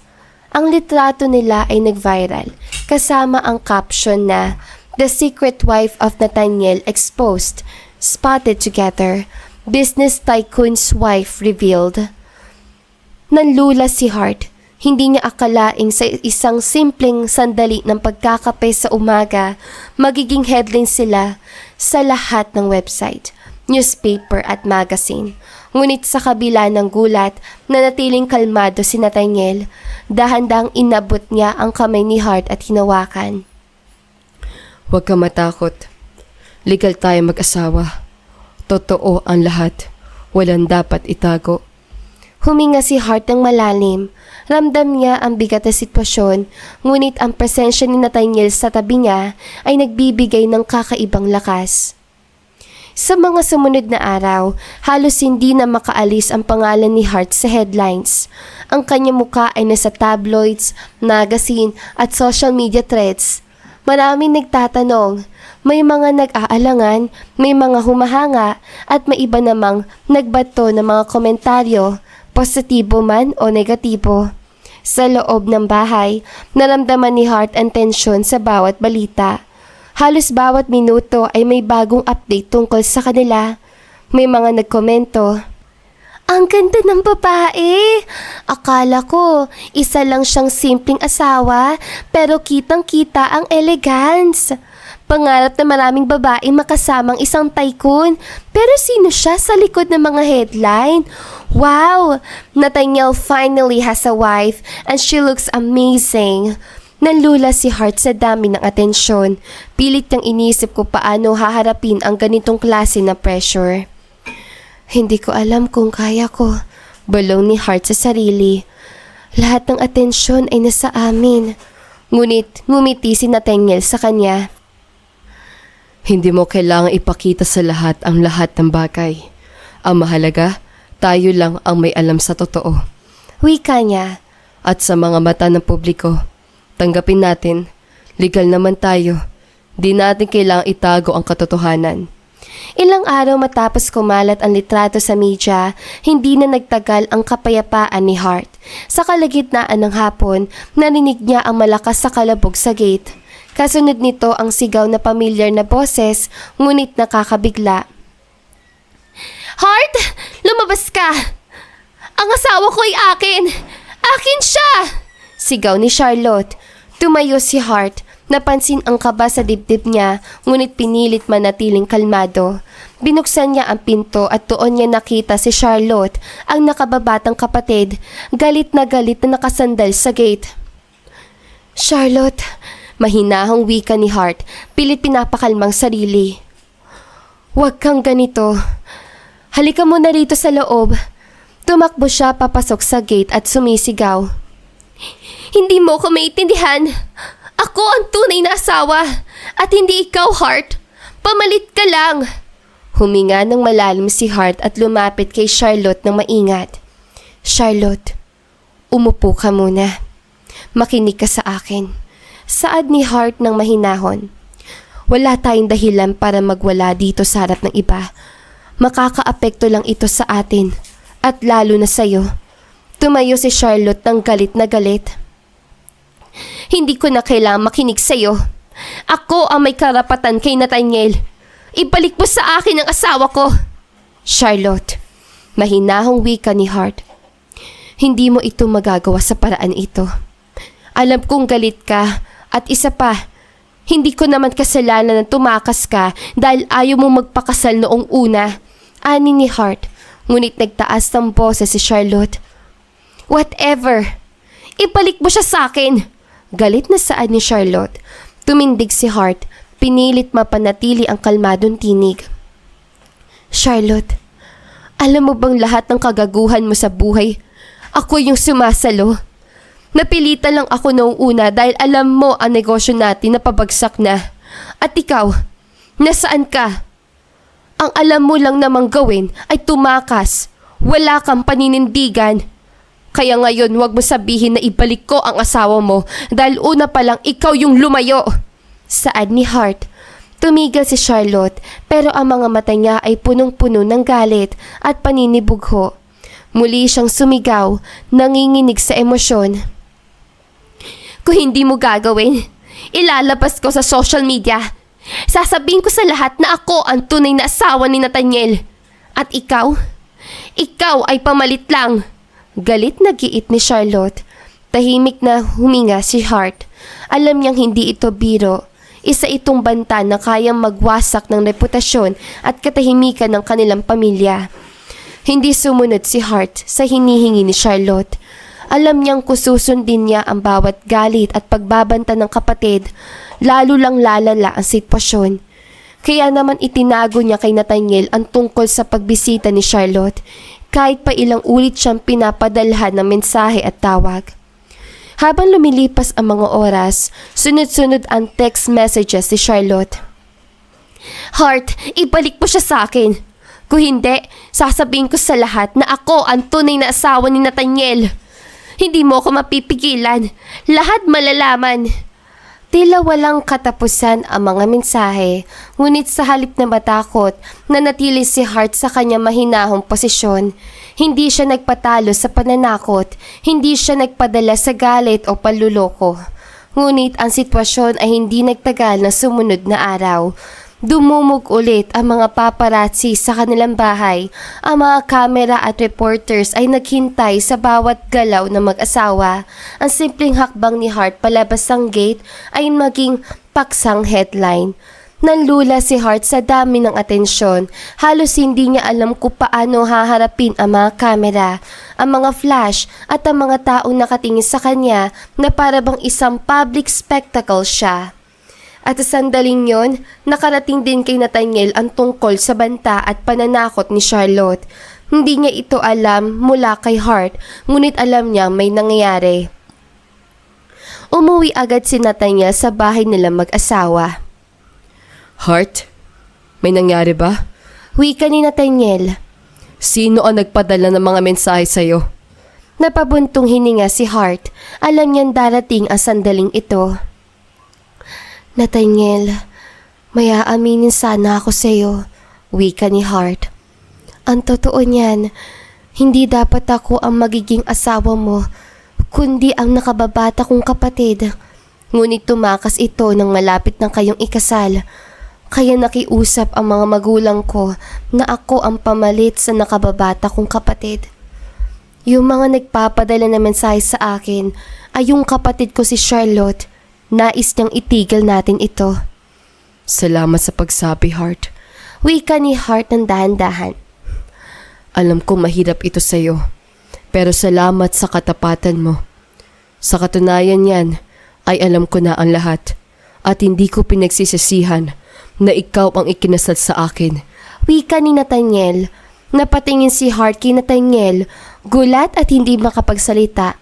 Ang litrato nila ay nag-viral, kasama ang caption na "The secret wife of Nathaniel exposed, spotted together, business tycoon's wife revealed." Nanlula si Hart. Hindi niya akalaing sa isang simpleng sandali ng pagkakape sa umaga, magiging headline sila sa lahat ng website, newspaper at magazine. Ngunit sa kabila ng gulat, nanatiling kalmado si Nathaniel. Dahan-dahang inabot niya ang kamay ni Hart at hinawakan.
Huwag ka matakot. Legal tayo mag-asawa. Totoo ang lahat. Walang dapat itago.
Huminga si Hart ng malalim. Ramdam niya ang bigat na sitwasyon, ngunit ang presensya ni Nathaniel sa tabi niya ay nagbibigay ng kakaibang lakas. Sa mga sumunod na araw, halos hindi na makaalis ang pangalan ni Hart sa headlines. Ang kanyang muka ay nasa tabloids, magazine at social media threads. Maraming nagtatanong, may mga nag-aalangan, may mga humahanga at may iba namang nagbato ng mga komentaryo, positibo man o negatibo. Sa loob ng bahay, naramdaman ni Hart ang tensyon sa bawat balita. Halos bawat minuto ay may bagong update tungkol sa kanila. May mga nagkomento, "Ang ganda ng babae! Akala ko, isa lang siyang simpleng asawa, pero kitang-kita ang elegance. Pangarap na maraming babae makasamang isang tycoon, pero sino siya sa likod ng mga headline? Wow! Nathaniel finally has a wife and she looks amazing." Nanlula si Hart sa dami ng atensyon. Pilit niyang inisip ko paano haharapin ang ganitong klase na pressure. Hindi ko alam kung kaya ko. Balong ni Hart sa sarili. Lahat ng atensyon ay nasa amin. Ngunit ngumiti si Nathaniel sa kanya.
Hindi mo kailangang ipakita sa lahat ng bagay. Ang mahalaga, tayo lang ang may alam sa totoo.
Wika niya.
At sa mga mata ng publiko, tanggapin natin, legal naman tayo. Di natin kailangang itago ang katotohanan.
Ilang araw matapos kumalat ang litrato sa media, hindi na nagtagal ang kapayapaan ni Hart. Sa kalagitnaan ng hapon, narinig niya ang malakas sa kalabog sa gate. Kasunod nito ang sigaw na pamilyar na boses, ngunit nakakabigla. "Hart! Lumabas ka! Ang asawa ko ay akin! Akin siya!" Sigaw ni Charlotte. Tumayo si Hart. Napansin ang kaba sa dibdib niya, ngunit pinilit manatiling kalmado. Binuksan niya ang pinto at doon niya nakita si Charlotte, ang nakababatang kapatid, galit na nakasandal sa gate. "Charlotte," mahinahong wika ni Hart, pilit pinapakalmang sarili. "Huwag kang ganito. Halika muna rito sa loob." Tumakbo siya papasok sa gate at sumisigaw. "Hindi mo ko maintindihan. Ako ang tunay na asawa at hindi ikaw, Hart. Pamalit ka lang." Huminga ng malalim si Hart at lumapit kay Charlotte ng maingat. "Charlotte, umupo ka muna. Makinig ka sa akin." Saad ni Hart ng mahinahon. "Wala tayong dahilan para magwala dito sa harap ng iba. Makakaapekto lang ito sa atin at lalo na sa'yo." Tumayo si Charlotte ng galit na galit. "Hindi ko na kailangang makinig sa'yo. Ako ang may karapatan kay Nathaniel. Ibalik mo sa akin ang asawa ko." "Charlotte," mahinahong wika ni Hart. "Hindi mo ito magagawa sa paraan ito. Alam kong galit ka at isa pa, hindi ko naman kasalanan na tumakas ka dahil ayaw mo magpakasal noong una." Ani ni Hart, ngunit nagtaas ng boses si Charlotte. "Whatever. Ibalik mo siya sa akin." Galit na saad ni Charlotte. Tumindig si Hart, pinilit mapanatili ang kalmadong tinig. "Charlotte, alam mo bang lahat ng kagaguhan mo sa buhay, ako yung sumasalo? Napilitan lang ako noong una dahil alam mo ang negosyo natin na pabagsak na. At ikaw, nasaan ka? Ang alam mo lang namang gawin ay tumakas. Wala kang paninindigan. Kaya ngayon wag mo sabihin na ibalik ko ang asawa mo dahil una pa lang ikaw yung lumayo." Saad ni Hart. Tumigil si Charlotte pero ang mga mata niya ay punong-puno ng galit at paninibugho. Muli siyang sumigaw, nanginginig sa emosyon. "Kung hindi mo gagawin, ilalabas ko sa social media. Sasabihin ko sa lahat na ako ang tunay na asawa ni Nathaniel. At ikaw ay pamalit lang." Galit na giit ni Charlotte. Tahimik na huminga si Hart. Alam niyang hindi ito biro. Isa itong banta na kayang magwasak ng reputasyon at katahimikan ng kanilang pamilya. Hindi sumunod si Hart sa hinihingi ni Charlotte. Alam niyang kususundin niya ang bawat galit at pagbabanta ng kapatid, lalo lang lalala ang sitwasyon. Kaya naman itinago niya kay Nathaniel ang tungkol sa pagbisita ni Charlotte, kahit pa ilang ulit siyang pinapadalhan ng mensahe at tawag. Habang lumilipas ang mga oras, sunod-sunod ang text messages ni Charlotte. "Hart, ibalik mo siya sa akin. Kung hindi, sasabihin ko sa lahat na ako ang tunay na asawa ni Nathaniel. Hindi mo ako mapipigilan. Lahat malalaman." Tila walang katapusan ang mga mensahe, ngunit sa halip na matakot, nanatili si Hart sa kanyang mahinahong posisyon. Hindi siya nagpatalo sa pananakot, hindi siya nagpadala sa galit o panluloko. Ngunit ang sitwasyon ay hindi nagtagal na sumunod na araw. Dumumog ulit ang mga paparazzi sa kanilang bahay. Ang mga kamera at reporters ay naghintay sa bawat galaw ng mag-asawa. Ang simpleng hakbang ni Hart palabas ng gate ay maging paksang headline. Nanlula si Hart sa dami ng atensyon. Halos hindi niya alam kung paano haharapin ang mga kamera, ang mga flash at ang mga taong nakatingin sa kanya na para bang isang public spectacle siya. At sa sandaling yon, nakarating din kay Nathaniel ang tungkol sa banta at pananakot ni Charlotte. Hindi niya ito alam mula kay Hart, ngunit alam niya may nangyayari. Umuwi agad si Nathaniel sa bahay nila mag-asawa.
"Hart, may nangyari ba?"
Wika ni Nathaniel.
"Sino ang nagpadala ng mga mensahe sa'yo?"
Napabuntong hininga si Hart. Alam niyang darating ang sandaling ito. "Nathaniel, may aaminin sana ako sa'yo," wika ni Hart. "Ang totoo niyan, hindi dapat ako ang magiging asawa mo, kundi ang nakababata kong kapatid. Ngunit tumakas ito nang malapit ng kayong ikasal. Kaya nakiusap ang mga magulang ko na ako ang pamalit sa nakababata kong kapatid. Yung mga nagpapadala ng mensahe sa akin ay yung kapatid ko si Charlotte nais niyang itigil natin ito.
Salamat sa pagsabi, Hart.
Wika ni Hart ng dahan-dahan.
Alam ko mahirap ito sa'yo, pero salamat sa katapatan mo. Sa katunayan yan, ay alam ko na ang lahat at hindi ko pinagsisisihan na ikaw ang ikinasal sa akin.
Wika ni Nathaniel. Napatingin si Hart kay Nathaniel, gulat at hindi makapagsalita.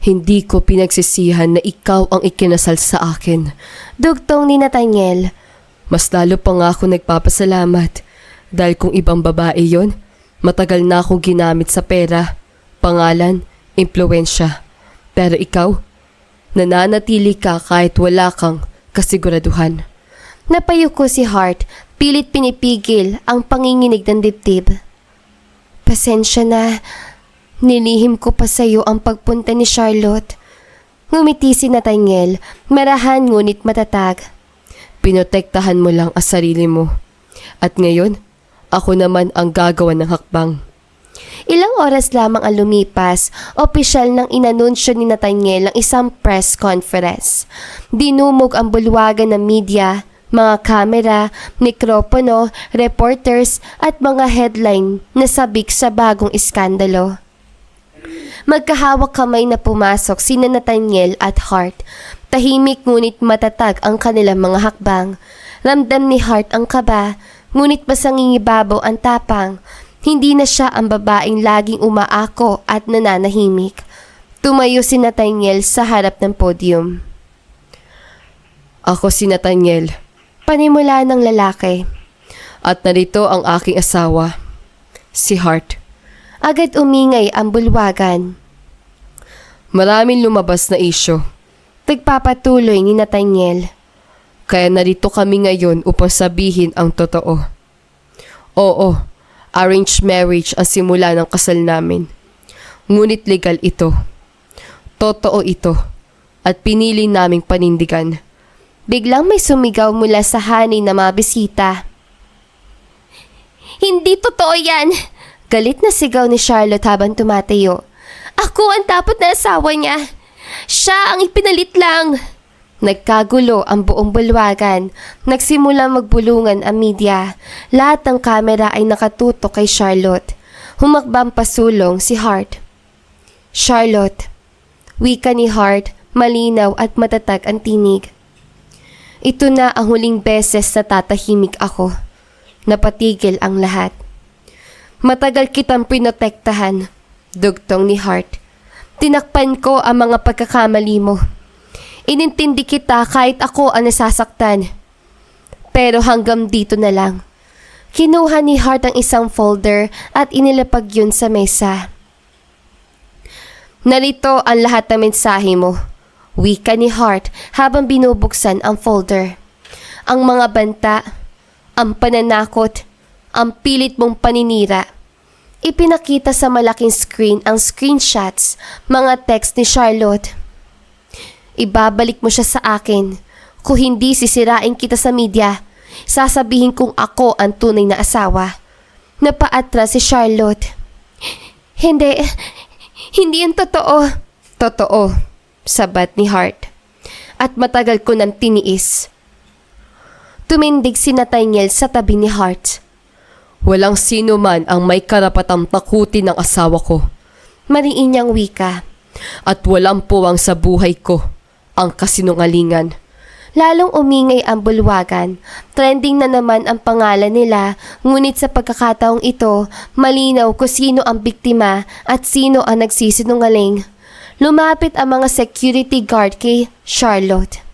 Hindi ko pinagsisihan na ikaw ang ikinasal sa akin.
Dugtong ni Nathaniel.
Mas lalo pa nga ako nagpapasalamat dahil kung ibang babae yon, matagal na akong ginamit sa pera, pangalan, impluensya. Pero ikaw, nananatili ka kahit wala kang kasiguraduhan.
Napayuko si Hart, pilit pinipigil ang panginginig ng dibdib. Pasensya na, nilihim ko pa sa'yo ang pagpunta ni Charlotte. Ngumiti si Nathaniel, marahan ngunit matatag.
Pinotektahan mo lang ang sarili mo. At ngayon, ako naman ang gagawa ng hakbang.
Ilang oras lamang ang lumipas, opisyal nang inanunsyo ni Nathaniel ang isang press conference. Dinumog ang bulwagan ng media, mga kamera, mikropono, reporters at mga headline na sabik sa bagong iskandalo. Magkahawak kamay na pumasok sina Nathaniel at Hart. Tahimik ngunit matatag ang kanilang mga hakbang. Ramdam ni Hart ang kaba, ngunit masangingibabaw ang tapang. Hindi na siya ang babaeng laging umaako at nananahimik. Tumayo si Nathaniel sa harap ng podium.
Ako si Nathaniel.
Panimula ng lalaki.
At narito ang aking asawa, si Hart.
Agad umingay ang bulwagan.
Maraming lumabas na isyo.
Nagpapatuloy ni Nathaniel.
Kaya narito kami ngayon upang sabihin ang totoo. Oo, arranged marriage ang simula ng kasal namin. Ngunit legal ito. Totoo ito. At pinili naming panindigan.
Biglang may sumigaw mula sa hanay na mga bisita. Hindi totoo yan! Galit na sigaw ni Charlotte habang tumatayo. Ako ang dapat na asawa niya. Siya ang ipinalit lang. Nagkagulo ang buong bulwagan. Nagsimula magbulungan ang media. Lahat ng kamera ay nakatutok kay Charlotte. Humakbang pasulong si Hart. Charlotte. Wika ni Hart, malinaw at matatag ang tinig. Ito na ang huling beses na tatahimik ako. Napatigil ang lahat. Matagal kitang pinotektahan, dugtong ni Hart. Tinakpan ko ang mga pagkakamali mo. Inintindi kita kahit ako ang nasasaktan. Pero hanggang dito na lang. Kinuha ni Hart ang isang folder at inilapag yun sa mesa. Narito ang lahat ng mensahe mo. Wika ni Hart habang binubuksan ang folder. Ang mga banta, ang pananakot, ang pilit mong paninira. Ipinakita sa malaking screen ang screenshots, mga text ni Charlotte. Ibabalik mo siya sa akin. Kung hindi sisirain kita sa media, sasabihin kong ako ang tunay na asawa. Napaatras si Charlotte. Hindi yan totoo. Totoo, sabat ni Hart. At matagal ko nang tiniis. Tumindig si Nathaniel sa tabi ni Hart.
Walang sino man ang may karapatang takutin ng asawa ko.
Mariin niyang wika.
At walang puwang sa buhay ko ang kasinungalingan.
Lalong umingay ang bulwagan. Trending na naman ang pangalan nila, ngunit sa pagkakataong ito, malinaw kung sino ang biktima at sino ang nagsisinungaling. Lumapit ang mga security guard kay Charlotte.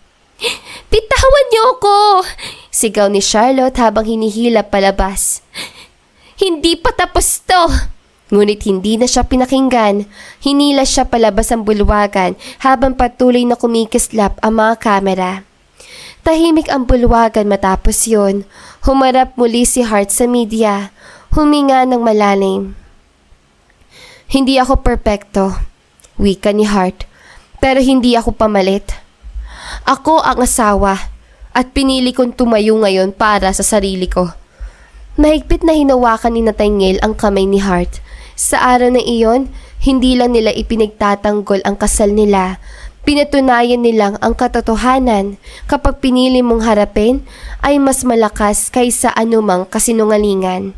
Bitawan niyo ako! Sigaw ni Charlotte habang hinihila palabas. Hindi pa tapos to! Ngunit hindi na siya pinakinggan. Hinila siya palabas ang bulwagan habang patuloy na kumikislap ang mga kamera. Tahimik ang bulwagan matapos yun. Humarap muli si Hart sa media. Huminga ng malalim. Hindi ako perpekto, wika ni Hart. Pero hindi ako pamalit. Ako ang asawa at pinili kong tumayo ngayon para sa sarili ko. Mahigpit na hinawakan ni Nathaniel ang kamay ni Hart. Sa araw na iyon, hindi lang nila ipinagtatanggol ang kasal nila, Pinatunayan nilang ang katotohanan kapag pinili mong harapin ay mas malakas kaysa anumang kasinungalingan.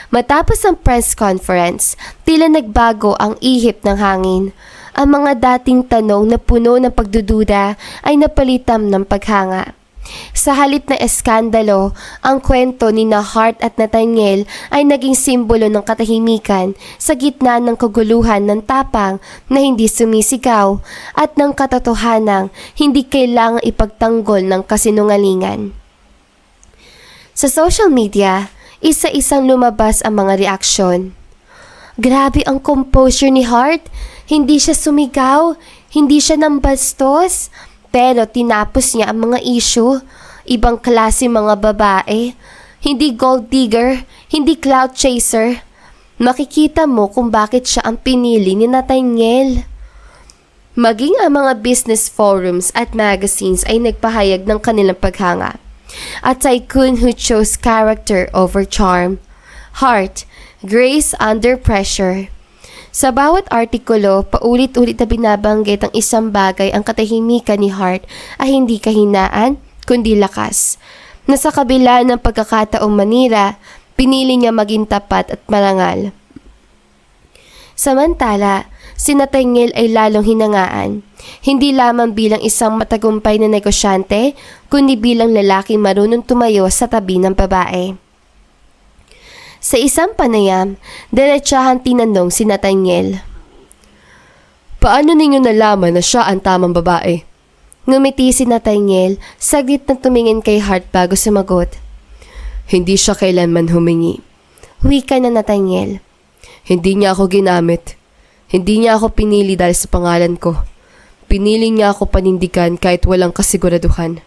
Matapos ang press conference, tila nagbago ang ihip ng hangin. Ang mga dating tanong na puno ng pagdududa ay napalitam ng paghanga. Sa halip na eskandalo, ang kwento ni na Hart at Nathaniel ay naging simbolo ng katahimikan sa gitna ng kaguluhan ng tapang na hindi sumisigaw at ng katotohanang hindi kailangang ipagtanggol ng kasinungalingan. Sa social media, isa-isang lumabas ang mga reaksyon. Grabe ang composure ni Hart. Hindi siya sumigaw, hindi siya nambastos, pero tinapos niya ang mga issue. Ibang klase mga babae. Hindi gold digger, hindi clout chaser. Makikita mo kung bakit siya ang pinili ni Nathaniel. Maging ang mga business forums at magazines ay nagpahayag ng kanilang paghanga. A tycoon who chose character over charm. Hart, grace under pressure. Sa bawat artikulo, paulit-ulit na binabanggit ang isang bagay ang katahimikan ni Hart ay hindi kahinaan, kundi lakas. Na sa kabila ng pagkakataong manira, pinili niya maging tapat at marangal. Samantala, si Nathaniel ay lalong hinangaan, hindi lamang bilang isang matagumpay na negosyante, kundi bilang lalaking marunong tumayo sa tabi ng babae. Sa isang panayam, diretsahan tinanong si Nathaniel. Paano ninyo nalaman na siya ang tamang babae? Ngumiti si Nathaniel, saglit na tumingin kay Hart bago sumagot. Hindi siya kailanman humingi. Wika na Nathaniel. Hindi niya ako ginamit. Hindi niya ako pinili dahil sa pangalan ko. Pinili niya ako panindigan kahit walang kasiguraduhan.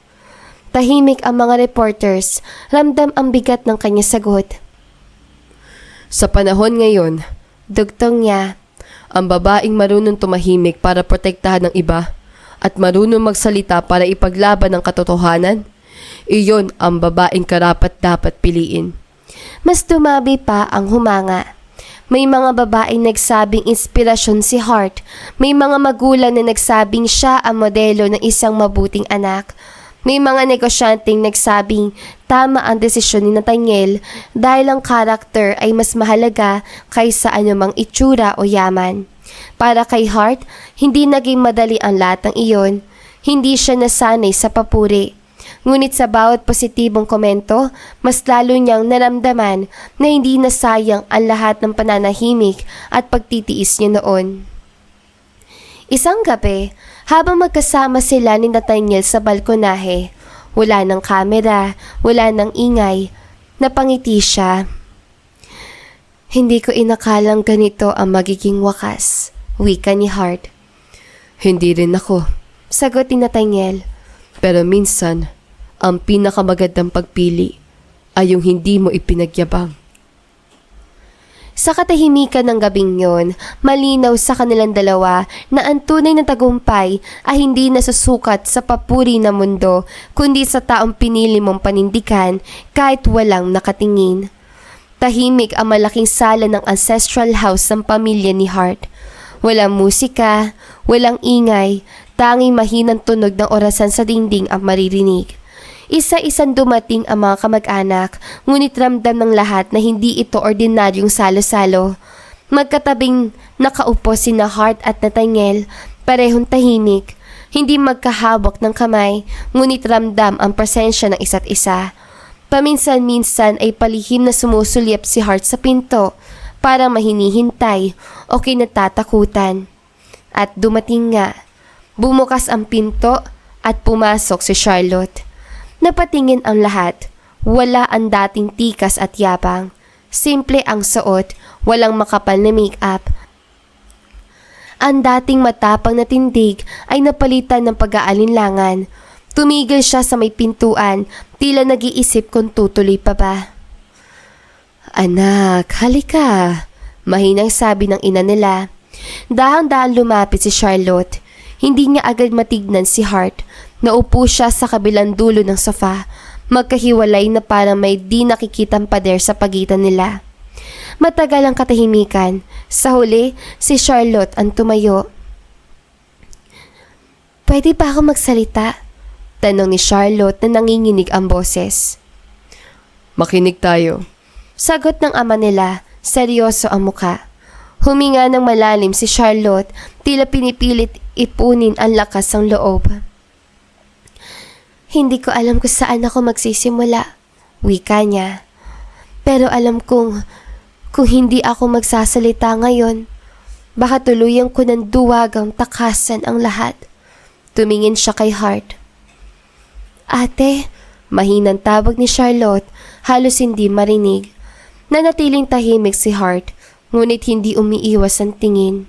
Tahimik ang mga reporters, ramdam ang bigat ng kanyang sagot. Sa panahon ngayon, dugtong niya, ang babaeng marunong tumahimik para protektahan ng iba at marunong magsalita para ipaglaban ang katotohanan, iyon ang babaeng karapat-dapat piliin. Mas dumabi pa ang humanga. May mga babaeng nagsabing inspirasyon si Hart, may mga magulang na nagsabing siya ang modelo ng isang mabuting anak. May mga negosyanteng nagsabing tama ang desisyon ni Nathaniel dahil ang karakter ay mas mahalaga kaysa anumang itsura o yaman. Para kay Hart, hindi naging madali ang lahat ng iyon. Hindi siya nasanay sa papuri. Ngunit sa bawat positibong komento, mas lalo niyang naramdaman na hindi nasayang ang lahat ng pananahimik at pagtitiis niya noon. Isang gabi, habang magkasama sila ni Nathaniel sa balkonahe, wala ng kamera, wala ng ingay, napangiti siya. Hindi ko inakalang ganito ang magiging wakas, wika ni Hart. Hindi rin ako, sagot ni Nathaniel. Pero minsan, ang pinakamagandang pagpili ay yung hindi mo ipinagyabang. Sa katahimikan ng gabing yon, malinaw sa kanilang dalawa na ang tunay na tagumpay ay hindi nasusukat sa papuri na mundo, kundi sa taong pinili mong panindigan kahit walang nakatingin. Tahimik ang malaking sala ng ancestral house ng pamilya ni Hart. Walang musika, walang ingay, tanging mahinang tunog ng orasan sa dingding ang maririnig. Isa-isang dumating ang mga kamag-anak, ngunit ramdam ng lahat na hindi ito ordinaryong salo-salo. Magkatabing nakaupo sina Hart at Nathaniel, parehong tahimik, hindi magkahawak ng kamay, ngunit ramdam ang presensya ng isa't isa. Paminsan-minsan ay palihim na sumusulyap si Hart sa pinto, parang mahinihintay o kinatatakutan. At dumating nga, bumukas ang pinto at pumasok si Charlotte. Napatingin ang lahat. Wala ang dating tikas at yabang. Simple ang suot, walang makapal na make-up. Ang dating matapang na tindig ay napalitan ng pag-aalinlangan. Tumigil siya sa may pintuan, tila nag-iisip kung tutuloy pa ba. Anak, halika, mahinang sabi ng ina nila. Dahang-dahang lumapit si Charlotte. Hindi niya agad matignan si Hart. Naupo siya sa kabilang dulo ng sofa, magkahiwalay na parang may di nakikitang pader sa pagitan nila. Matagal ang katahimikan. Sa huli, si Charlotte ang tumayo. Pwede ba ako magsalita? Tanong ni Charlotte na nanginginig ang boses.
Makinig tayo.
Sagot ng ama nila, seryoso ang muka. Huminga ng malalim si Charlotte, tila pinipilit ipunin ang lakas ng loob. Hindi ko alam kung saan ako magsisimula, wika niya. Pero alam kung hindi ako magsasalita ngayon, baka tuluyan ko ng duwagang takasan ang lahat. Tumingin siya kay Hart. Ate, mahinang tawag ni Charlotte, halos hindi marinig. Nanatiling tahimik si Hart, ngunit hindi umiiwas ang tingin.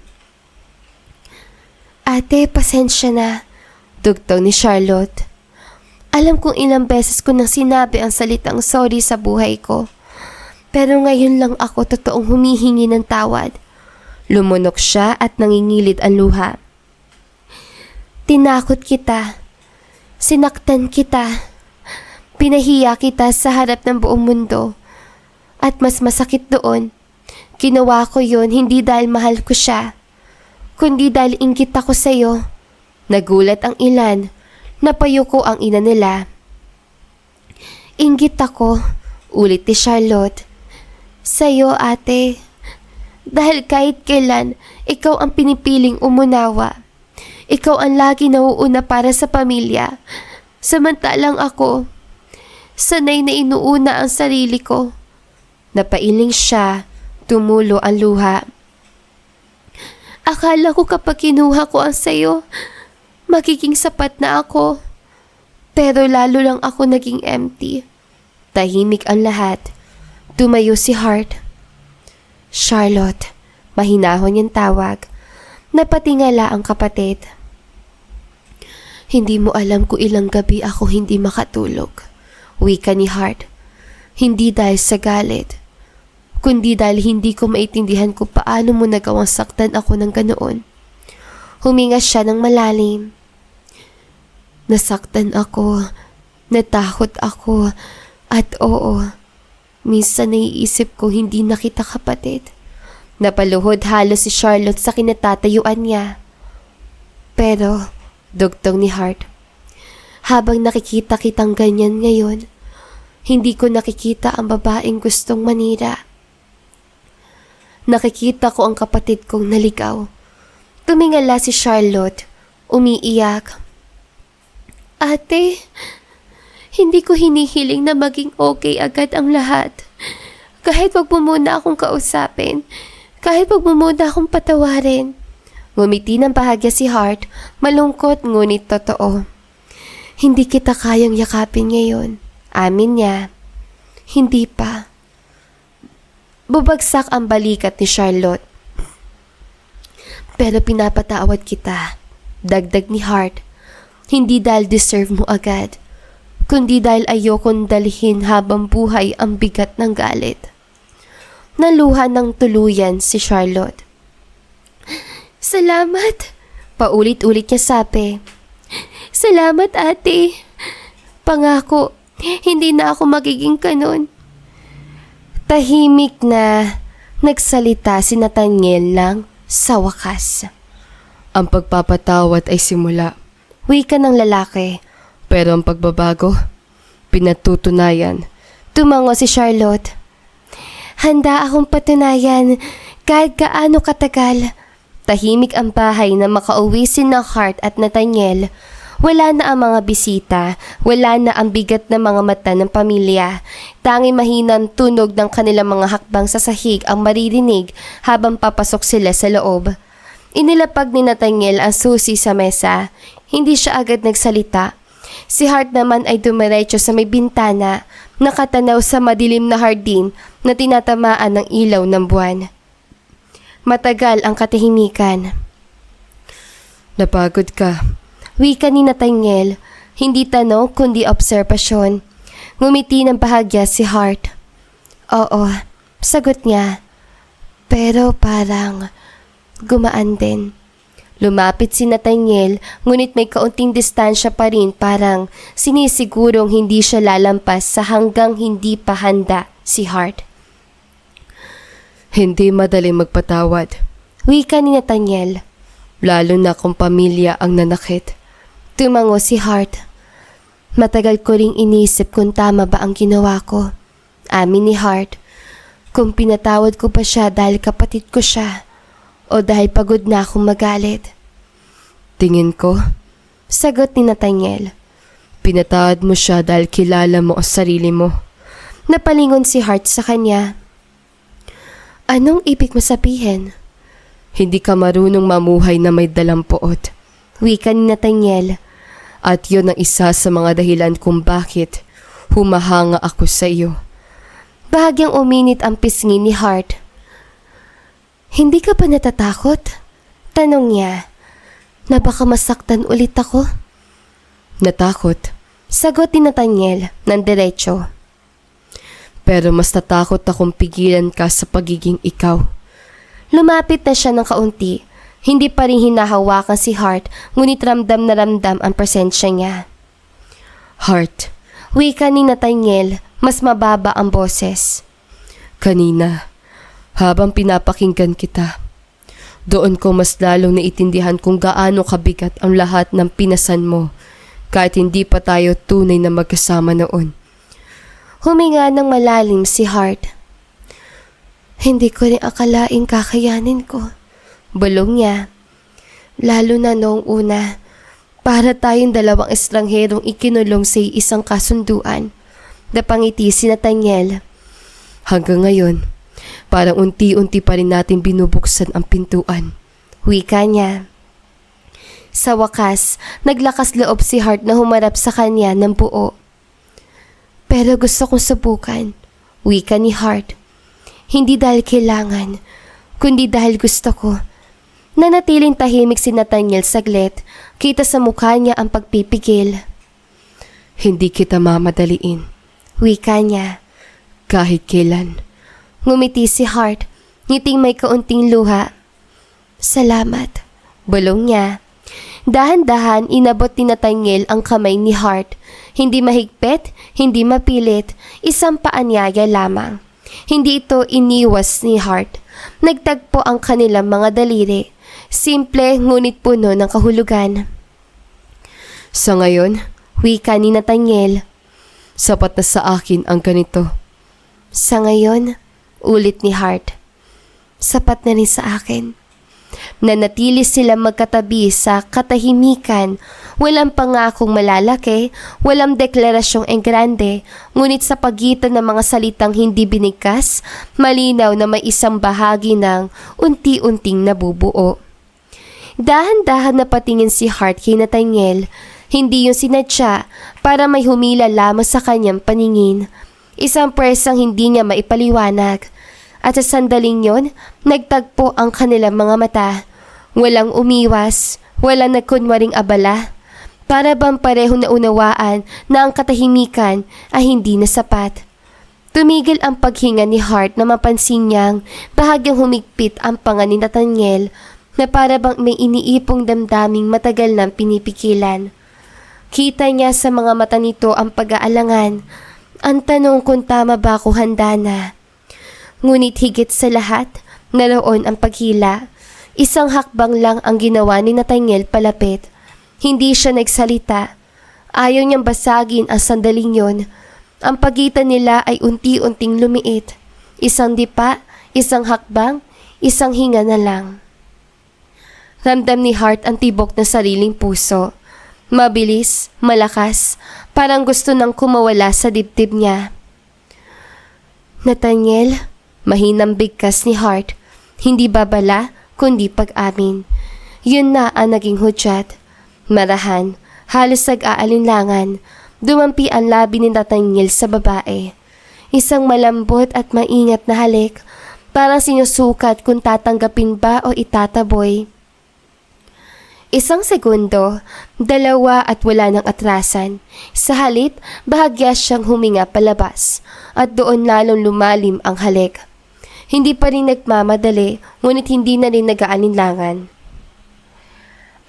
Ate, pasensya na, dugtong ni Charlotte. Alam kong ilang beses ko nang sinabi ang salitang sorry sa buhay ko. Pero ngayon lang ako totoong humihingi ng tawad. Lumunok siya at nangingilid ang luha. Tinakot kita. Sinaktan kita. Pinahiya kita sa harap ng buong mundo. At mas masakit doon, ginawa ko yon hindi dahil mahal ko siya, kundi dahil inggit ako sa'yo. Nagulat ang ilan, napayuko ang ina nila. Inggit ako, ulit ni Charlotte. Sa'yo, ate. Dahil kahit kailan, ikaw ang pinipiling umunawa. Ikaw ang lagi nauuna para sa pamilya. Samantalang ako, sanay na inuuna ang sarili ko. Napailing siya, tumulo ang luha. Akala ko kapag kinuha ko ang sayo, magiging sapat na ako. Pero lalo lang ako naging empty. Tahimik ang lahat. Tumayo si Hart. Charlotte, mahinahon yung tawag. Napatingala ang kapatid. Hindi mo alam kung ilang gabi ako hindi makatulog. Wika ni Hart. Hindi dahil sa galit, kundi dahil hindi ko maintindihan kung paano mo nagawang saktan ako ng ganoon. Huminga siya ng malalim. Nasaktan ako, natakot ako, at oo, minsan naiisip ko hindi na kita kapatid. Napaluhod halos si Charlotte sa kinatatayuan niya. Pero, dugtong ni Hart, habang nakikita kitang ganyan ngayon, hindi ko nakikita ang babaeng gustong manira. Nakikita ko ang kapatid kong naligaw. Tumingala si Charlotte, umiiyak. Ate, hindi ko hinihiling na maging okay agad ang lahat. Kahit wag mo muna akong kausapin, kahit wag mo muna akong patawarin. Ngumiti ng bahagya si Hart, malungkot ngunit totoo. Hindi kita kayang yakapin ngayon. Amin niya. Hindi pa. Bubagsak ang balikat ni Charlotte. Pero pinapatawad kita. Dagdag ni Hart. Hindi dahil deserve mo agad, kundi dahil ayokong dalhin habang buhay ang bigat ng galit. Naluha ng tuluyan si Charlotte. Salamat! Paulit-ulit niya sabi. Salamat, ate. Pangako, hindi na ako magiging kanon. Tahimik na nagsalita si Nathaniel lang sa wakas.
Ang pagpapatawad ay simula.
Wika ng lalaki.
Pero ang pagbabago, pinatutunayan.
Tumango si Charlotte. Handa akong patunayan kahit gaano katagal. Tahimik ang bahay na makauwi si Hart at Nathaniel. Wala na ang mga bisita, wala na ang bigat na mga mata ng pamilya. Tanging mahinang tunog ng kanilang mga hakbang sa sahig ang maririnig habang papasok sila sa loob. Inilapag ni Nathaniel ang susi sa mesa. Hindi siya agad nagsalita. Si Hart naman ay dumiretso sa may bintana, nakatanaw sa madilim na hardin na tinatamaan ng ilaw ng buwan. Matagal ang katahimikan.
Napagod ka.
Wika ni Nathaniel, hindi tanong kundi obserbasyon. Ngumiti ng bahagya si Hart. Oo, sagot niya. Pero parang gumaan din. Lumapit si Nathaniel, ngunit may kaunting distansya pa rin, parang sinisigurong hindi siya lalampas sa hanggang hindi pa handa si Hart.
Hindi madaling magpatawad.
Wika ni Nathaniel.
Lalo na kung pamilya ang nanakit.
Tumango si Hart. Matagal ko ring inisip kung tama ba ang ginawa ko. Amin ni Hart. Kung pinatawad ko pa siya dahil kapatid ko siya o dahil pagod na akong magalit.
Tingin ko,
Sagot ni Nathaniel.
pinatawad mo siya dahil kilala mo ang sarili mo.
Napalingon si Hart sa kanya. Anong ibig mo sabihin?
Hindi ka marunong mamuhay na may dalampuot.
Wika ni Nathaniel.
At yun ang isa sa mga dahilan kung bakit humahanga ako sa iyo.
Bahagyang uminit ang pisngi ni Hart. Hindi ka ba natatakot? Tanong niya. Na baka masaktan ulit ako?
Natakot,
Sagot ni Nathaniel ng diretso.
pero mas natakot akong pigilan ka sa pagiging ikaw.
Lumapit na siya ng kaunti. Hindi pa rin hinahawakan si Hart, ngunit ramdam na ramdam ang presensya niya.
Heart,
Wika ni Nathaniel, mas mababa ang boses.
kanina, habang pinapakinggan kita, doon ko mas lalong naitindihan kung gaano kabigat ang lahat ng pinasan mo kahit hindi pa tayo tunay na magkasama noon.
Huminga ng malalim si Hart. Hindi ko rin akalaing kakayanin ko. Bulong niya. Lalo na noong una, para tayong dalawang estrangherong ikinulong sa isang kasunduan. Napangiti si Nathaniel.
Hanggang ngayon, parang unti-unti pa rin natin binubuksan ang pintuan.
Wika niya. Sa wakas, naglakas loob si Hart na humarap sa kanya ng buo. Pero gusto kong subukan. Wika ni Hart. Hindi dahil kailangan, kundi dahil gusto ko. Nanatiling tahimik si Nathaniel saglit, kita sa mukha niya ang pagpipigil.
Hindi kita mamadaliin,
Wika niya.
kahit kailan.
Ngumiti si Hart, ngiting may kaunting luha. Salamat, bulong niya. Dahan-dahan inabot ni Nathaniel ang kamay ni Hart. Hindi mahigpit, hindi mapilit, isang paanyaya lamang. Hindi ito iniwas ni Hart. Nagtagpo ang kanilang mga daliri. Simple ngunit puno ng kahulugan.
Sa ngayon,
Wika ni Nathaniel.
sapat na sa akin ang ganito.
Sa ngayon, ulit ni Hart. Sapat na rin sa akin. Nanatili sila magkatabi sa katahimikan. Walang pangakong malalaki, walang deklarasyong engrande, ngunit sa pagitan ng mga salitang hindi binigkas, malinaw na may isang bahagi ng unti-unting nabubuo. Dahan-dahan na patingin si Hart kay Nathaniel. Hindi yung sinadya para may humila lamang sa kanyang paningin. Isang presang hindi niya maipaliwanag. At sa sandaling yon, nagtagpo ang kanilang mga mata. Walang umiwas, walang nagkunwaring abala. Para bang parehong naunawaan na ang katahimikan ay hindi na sapat. Tumigil ang paghinga ni Hart na mapansin niyang bahagyang humigpit ang panga ni Nathaniel na para bang may iniipong damdaming matagal nang pinipigilan. Kita niya sa mga mata nito ang pag-aalangan. Ang tanong kung tama ba ako handa na. Ngunit higit sa lahat, naroon ang paghila. Isang hakbang lang ang ginawa ni Nathaniel palapit. Hindi siya nagsalita. Ayaw niyang basagin ang sandaling yon. Ang pagitan nila ay unti-unting lumiit. Isang dipa, isang hakbang, isang hinga na lang. Ramdam ni Hart ang tibok ng sariling puso. Mabilis, malakas, parang gusto nang kumawala sa dibdib niya. Nathaniel, mahinang bigkas ni Hart. Hindi babala, kundi pag-amin. Yun na ang naging hudyat. Marahan, halos nag-aalinlangan, dumampi ang labi ni Nathaniel sa babae. Isang malambot at maingat na halik, parang sinusukat kung tatanggapin ba o itataboy. Isang segundo, dalawa at wala ng atrasan. Sa halip, bahagya siyang huminga palabas at doon lalong lumalim ang halik. Hindi pa rin nagmamadali, ngunit hindi na rin nag-aalinlangan.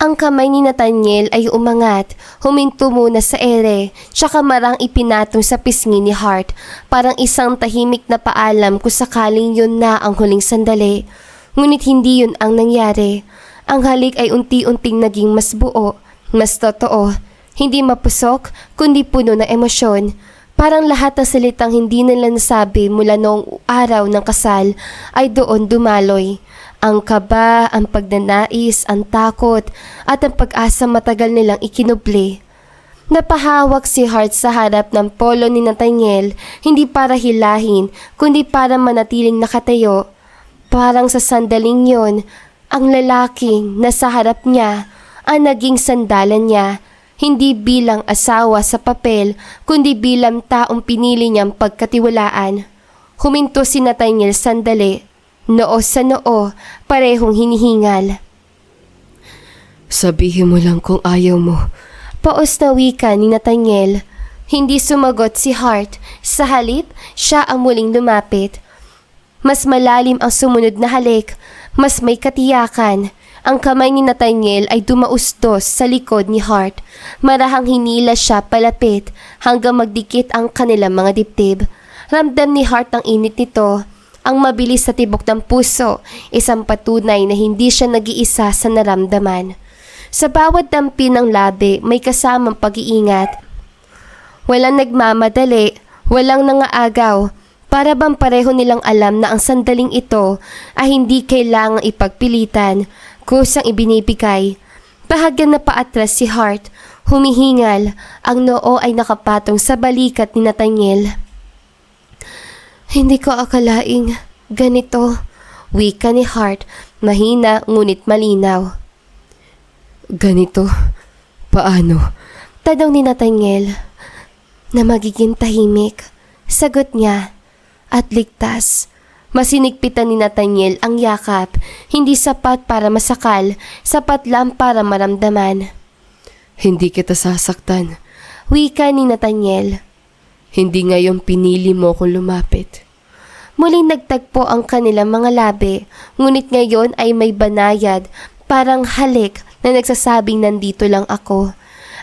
Ang kamay ni Nathaniel ay umangat, huminto muna sa ere, tsaka marang ipinatong sa pisngi ni Hart, parang isang tahimik na paalam kung sakaling yun na ang huling sandali. Ngunit hindi yun ang nangyari. Ang halik ay unti-unting naging mas buo, Mas totoo, hindi mapusok, kundi puno ng emosyon. Parang lahat ng salitang hindi nila nasabi mula noong araw ng kasal ay doon dumaloy. Ang kaba, ang pagnanais, ang takot, at ang pag-asa matagal nilang ikinubli. Napahawak si Hart sa harap ng polo ni Nathaniel, hindi para hilahin, kundi para manatiling nakatayo. Parang sa sandaling yon, ang lalaking nasa harap niya ang naging sandalan niya, hindi bilang asawa sa papel, kundi bilang taong pinili niyang pagkatiwalaan. Huminto si Nathaniel sandali, noo sa noo, parehong hinihingal.
Sabihin mo lang kung ayaw mo.
Paos na wika ni Nathaniel. Hindi sumagot si Hart. Sa halip, siya ang muling lumapit. Mas malalim ang sumunod na halik, mas may katiyakan. Ang kamay ni Nathaniel ay dumaustos sa likod ni Hart. Marahang hinila siya palapit hanggang magdikit ang kanilang mga dibdib. Ramdam ni Hart ang init nito, ang mabilis sa tibok ng puso, isang patunay na hindi siya nag-iisa sa naramdaman. Sa bawat dampi ng labi may kasamang pag-iingat. Walang nagmamadali, walang nangaagaw. Para bang pareho nilang alam na ang sandaling ito ay hindi kailangang ipagpilitan, kusang ibinibigay. Bahagyan na paatras si Hart, humihingal, ang noo ay nakapatong sa balikat ni Nathaniel. Hindi ko akalaing ganito, wika ni Hart, mahina ngunit malinaw.
Ganito? Paano?
Tanong ni Nathaniel, na magiging tahimik. Sagot niya, at ligtas. Masinigpitan ni Nathaniel ang yakap, hindi sapat para masakal, sapat lang para maramdaman.
Hindi kita sasaktan.
Wika ni Nathaniel.
Hindi ngayon pinili mo kung lumapit.
Muling nagtagpo ang kanilang mga labi, ngunit ngayon ay may banayad, parang halik na nagsasabing nandito lang ako.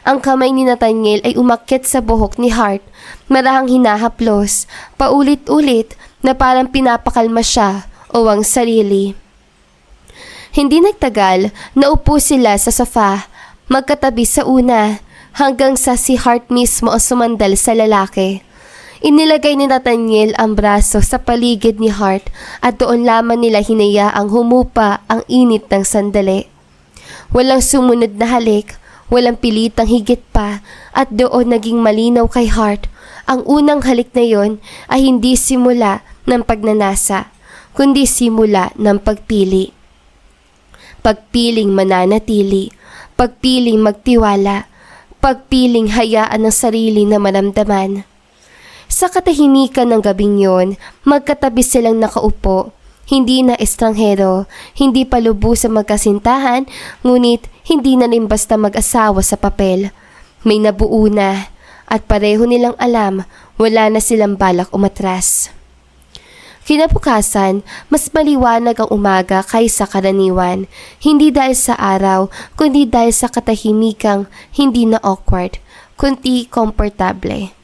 Ang kamay ni Nathaniel ay umakyat sa buhok ni Hart, marahang hinahaplos, paulit-ulit na parang pinapakalma siya o ang sarili. Hindi nagtagal, naupo sila sa sofa, magkatabi sa una, hanggang sa si Hart mismo ang sumandal sa lalaki. Inilagay ni Nathaniel ang braso sa paligid ni Hart at doon lamang nila hinayaang humupa ang init ng sandali. Walang sumunod na halik, walang pilitang higit pa, at doon naging malinaw kay Hart. Ang unang halik na yon ay hindi simula ng pagnanasa, kundi simula ng pagpili. Pagpiling mananatili, pagpiling magtiwala, pagpiling hayaan ng sarili na maramdaman. Sa katahimikan ng gabing yon, magkatabi silang nakaupo, hindi na estranghero, hindi pa lubusang magkasintahan, ngunit hindi na rin basta mag-asawa sa papel. May nabuo na, at pareho nilang alam, wala na silang balak umatras. Kinabukasan, mas maliwanag ang umaga kaysa karaniwan, hindi dahil sa araw, kundi dahil sa katahimikang hindi na awkward, kundi komportable.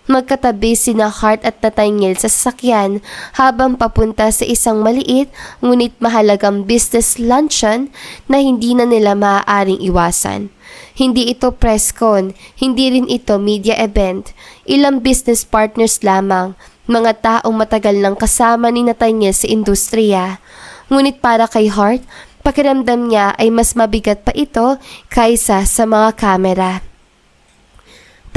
Magkatabi sina Hart at Nathaniel sa sasakyan habang papunta sa isang maliit ngunit mahalagang business luncheon na hindi na nila maaaring iwasan. Hindi ito press con, hindi rin ito media event. Ilang business partners lamang, mga taong matagal nang kasama ni Nathaniel sa industriya. Ngunit para kay Hart, pakiramdam niya ay mas mabigat pa ito kaysa sa mga kamera.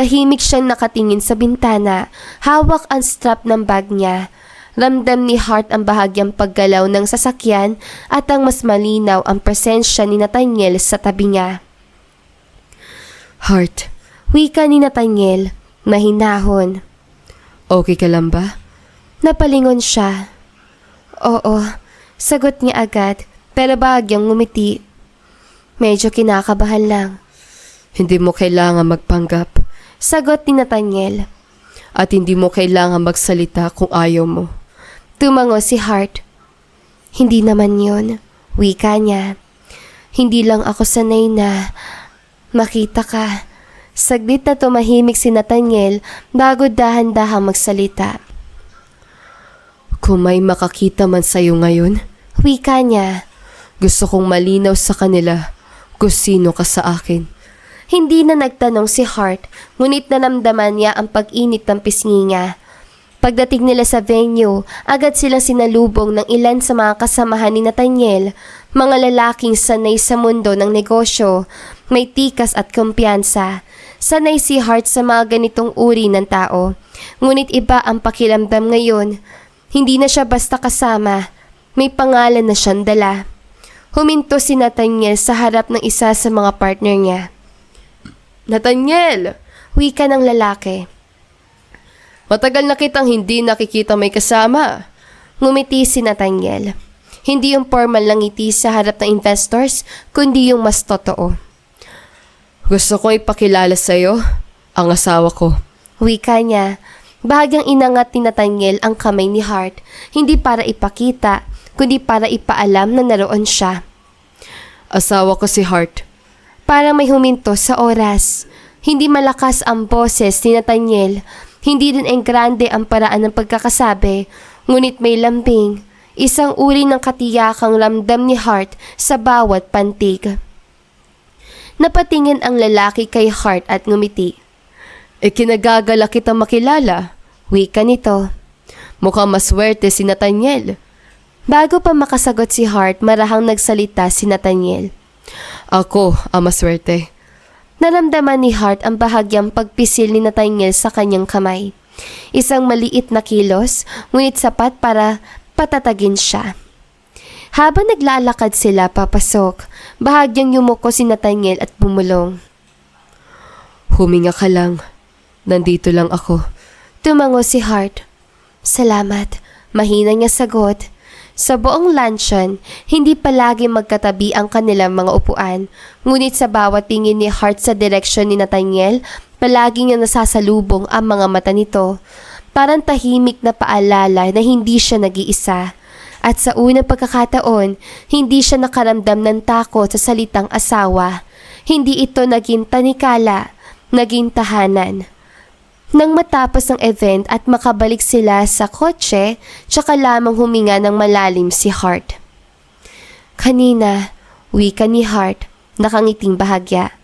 Tahimik siyang nakatingin sa bintana, hawak ang strap ng bag niya. Ramdam ni Hart ang bahagyang paggalaw ng sasakyan at ang mas malinaw ang presensya ni Nathaniel sa tabi niya.
Hart,
Wika ni Nathaniel, mahinahon.
okay ka lang ba?
Napalingon siya. Oo, sagot niya agad, pero bahagyang ngumiti. Medyo kinakabahan lang.
Hindi mo kailangan magpanggap.
Sagot ni Nathaniel.
At hindi mo kailangan magsalita kung ayaw mo.
Tumango si Hart. Hindi naman yun, wika niya. Hindi lang ako sanay na makita ka. Saglit na tumahimik si Nathaniel bago dahan-dahang magsalita.
Kung may makakita man sa'yo ngayon,
Wika niya.
gusto kong malinaw sa kanila kung sino ka sa akin.
Hindi na nagtanong si Hart, ngunit naramdaman niya ang pag-init ng pisngi niya. Pagdating nila sa venue, agad silang sinalubong ng ilan sa mga kasamahan ni Nathaniel, mga lalaking sanay sa mundo ng negosyo, may tikas at kumpiyansa. Sanay si Hart sa mga ganitong uri ng tao, ngunit iba ang pakiramdam ngayon. Hindi na siya basta kasama, may pangalan na siyang dala. Huminto si Nathaniel sa harap ng isa sa mga partner niya.
Nathaniel!
Wika ng lalaki.
Matagal na kitang hindi nakikita may kasama.
Ngumiti si Nathaniel. Hindi yung formal lang ngiti sa harap ng investors, kundi yung mas totoo.
Gusto kong ipakilala sa'yo ang asawa ko.
Wika niya. Bahagyang inangat ni Nathaniel ang kamay ni Hart, hindi para ipakita, kundi para ipaalam na naroon siya.
Asawa ko si Hart.
Para may huminto sa oras. Hindi malakas ang boses ni Nathaniel. Hindi din grande ang paraan ng pagkakasabi, ngunit may lambing. Isang uri ng katiyakang ramdam ni Hart sa bawat pantig. Napatingin ang lalaki kay Hart at ngumiti.
Ikinagagala kitang makilala.
Wika nito.
Mukhang maswerte si Nathaniel.
Bago pa makasagot si Hart, marahang nagsalita si Nathaniel.
Ako ang maswerte.
Naramdaman ni Hart ang bahagyang pagpisil ni Nathaniel sa kanyang kamay. Isang maliit na kilos, ngunit sapat para patatagin siya. Habang naglalakad sila papasok, bahagyang yumuko si Nathaniel at bumulong.
Huminga ka lang. Nandito lang ako.
Tumango si Hart. Salamat. Mahina niya sagot. Sa buong luncheon, hindi palagi magkatabi ang kanilang mga upuan, ngunit sa bawat tingin ni Hart sa direksyon ni Nathaniel, palagi niya nasasalubong ang mga mata nito. Parang tahimik na paalala na hindi siya nag-iisa. At sa unang pagkakataon, hindi siya nakaramdam ng takot sa salitang asawa. Hindi ito naging tanikala, naging tahanan. Nang matapos ang event at makabalik sila sa kotse, tsaka lamang huminga ng malalim si Hart. Kanina, wika ni Hart, nakangiting bahagya.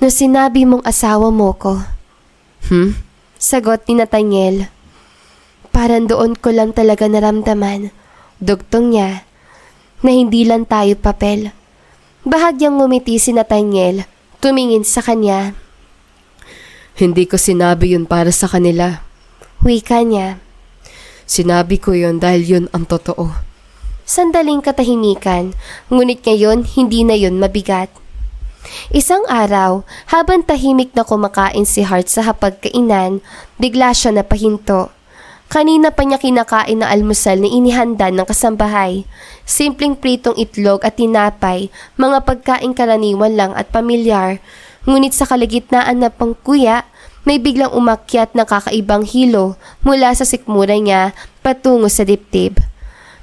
No sinabi mong asawa mo ko. Sagot ni Nathaniel. Parang doon ko lang talaga naramdaman, dugtong niya, na hindi lang tayo papel. Bahagyang ngumiti si Nathaniel, tumingin sa kanya.
Hindi ko sinabi yun para sa kanila.
Wika niya.
Sinabi ko yun dahil yun ang totoo.
Sandaling katahimikan, ngunit ngayon hindi na yun mabigat. Isang araw, habang tahimik na kumakain si Hart sa hapagkainan, bigla siya napahinto. Kanina pa niya kinakain na almusal na inihanda ng kasambahay. Simpleng pritong itlog at tinapay, mga pagkain karaniwan lang at pamilyar. Ngunit sa kalagitnaan na pangkuya, may biglang umakyat na kakaibang hilo mula sa sikmura niya patungo sa dibdib.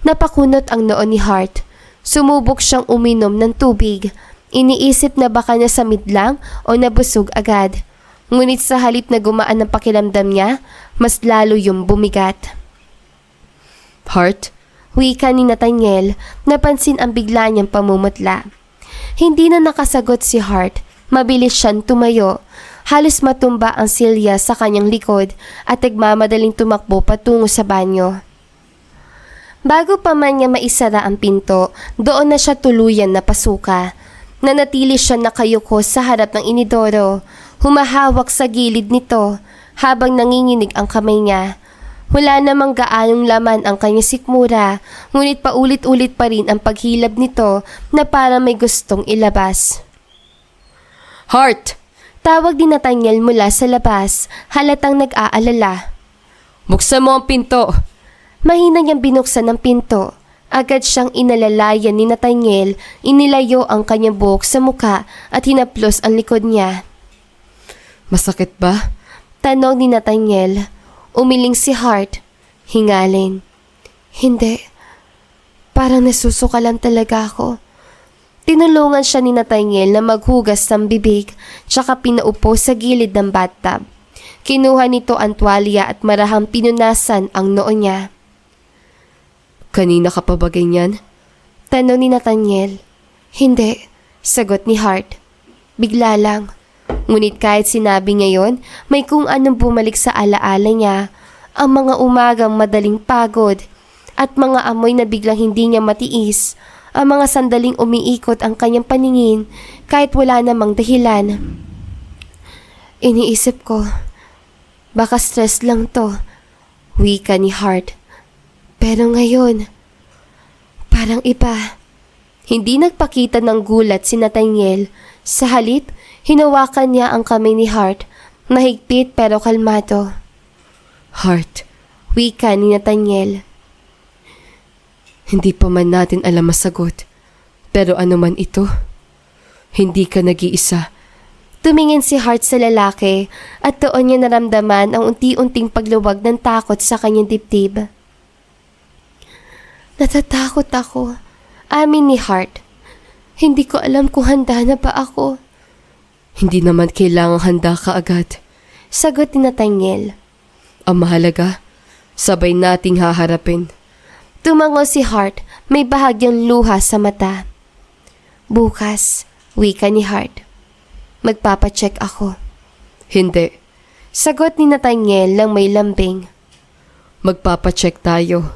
Napakunot ang noo ni Hart. Sumubok siyang uminom ng tubig. Iniisip na baka nasamid lang o nabusog agad. Ngunit sa halip na gumaan ang pakiramdam niya, mas lalo yung bumigat.
Hart?
Wika ni Nathaniel, napansin ang bigla niyang pamumutla. Hindi na nakasagot si Hart. Mabilis siyang tumayo. Halos matumba ang silya sa kanyang likod at nagmamadaling tumakbo patungo sa banyo. Bago pa man niya maisara ang pinto, doon na siya tuluyan na pasuka. Nanatili siya nakayuko sa harap ng inidoro, humahawak sa gilid nito habang nanginginig ang kamay niya. Wala namang gaanong laman ang kanyang sikmura, ngunit paulit-ulit pa rin ang paghilab nito na parang may gustong ilabas.
Hart!
Tawag din Nathaniel mula sa labas, halatang nag-aalala.
Buksan mo ang pinto!
Mahina niyang binuksan ang pinto. Agad siyang inalalayan ni Nathaniel, inilayo ang kanyang buhok sa muka at hinaplos ang likod niya.
Masakit ba?
Tanong ni Nathaniel. Umiling si Hart. Hingalin. Hindi. Parang nasusuka lang talaga ako. Tinulungan siya ni Nathaniel na maghugas ng bibig, tsaka pinaupo sa gilid ng bathtub. Kinuha nito ang tuwalya at marahang pinunasan ang noo niya.
Kanina ka pa ba ganyan?
Tanong ni Nathaniel. Hindi, sagot ni Hart. Bigla lang. Ngunit kahit sinabi niya yon, may kung anong bumalik sa alaala niya. Ang mga umagang madaling pagod at mga amoy na biglang hindi niya matiis. Ang mga sandaling umiikot ang kanyang paningin kahit wala namang dahilan. Iniisip ko, baka stress lang to, wika ni Hart. Pero ngayon, parang iba. Hindi nagpakita ng gulat si Nathaniel. Sa halip, hinawakan niya ang kamay ni Hart, mahigpit pero kalmado.
Hart,
Wika ni Nathaniel.
hindi pa man natin alam masagot. Pero ano man ito, hindi ka nag-iisa.
Tumingin si Hart sa lalaki at doon niya naramdaman ang unti-unting pagluwag ng takot sa kanyang dibdib. Natatakot ako, amin ni Hart. Hindi ko alam kung handa na ba ako.
Hindi naman kailangang handa ka agad.
Sagot ni Nathaniel.
Ang mahalaga, sabay nating haharapin.
Tumango si Hart, may bahagyang luha sa mata. Bukas, wika ni Hart. Magpapacheck ako.
Hindi,
Sagot ni Nathaniel lang may lambing.
magpapacheck tayo.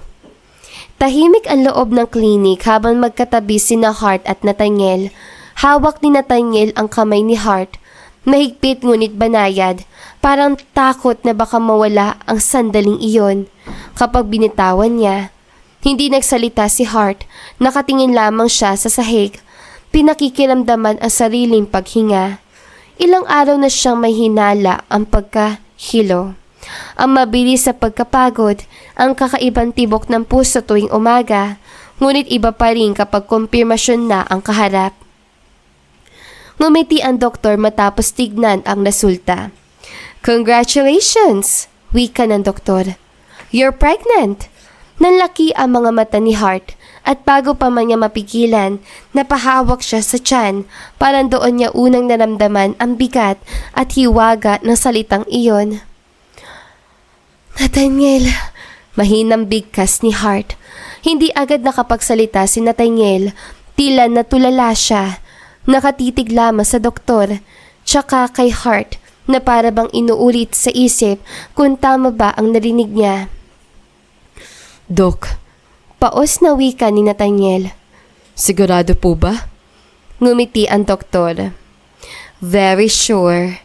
Tahimik ang loob ng klinik habang magkatabi sina Hart at Nathaniel. Hawak ni Nathaniel ang kamay ni Hart. Mahigpit ngunit banayad. Parang takot na baka mawala ang sandaling iyon. Kapag binitawan niya, hindi nagsalita si Hart. Nakatingin lamang siya sa sahig. Pinakikiramdaman ang sariling paghinga. Ilang araw na siyang may hinala ang pagkahilo. Ang mabilis sa pagkapagod, ang kakaibang tibok ng puso tuwing umaga, ngunit iba pa rin kapag kumpirmasyon na ang kaharap. Ngumiti ang doktor matapos tignan ang resulta. Congratulations! Wika ng doktor. You're pregnant! Nanlaki ang mga mata ni Hart at bago pa man niya mapigilan, napahawak siya sa tiyan. Parang doon niya unang naramdaman ang bigat at hiwaga ng salitang iyon. Nathaniel, mahinang bigkas ni Hart. Hindi agad nakapagsalita si Nathaniel. Tila natulala siya. Nakatitig lamang sa doktor, tsaka kay Hart na para bang inuulit sa isip kung tama ba ang narinig niya.
Dok,
Paos na wika ni Nathaniel.
sigurado po ba?
Ngumiti ang doktor. Very sure.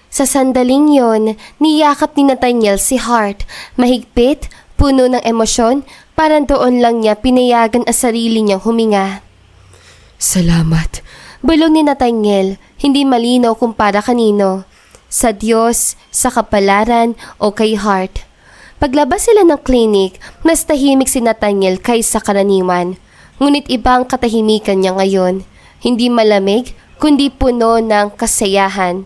Sa sandaling yon, niyakap ni Nathaniel si Hart. Mahigpit, puno ng emosyon, parang doon lang niya pinayagan ang sarili niyang huminga.
Salamat.
Bulong ni Nathaniel, hindi malinaw kung para kanino. Sa Diyos, sa kapalaran o kay Hart. Paglabas sila ng klinik, mas tahimik si Nathaniel kaysa karaniwan. Ngunit iba ang katahimikan niya ngayon. Hindi malamig, kundi puno ng kasayahan.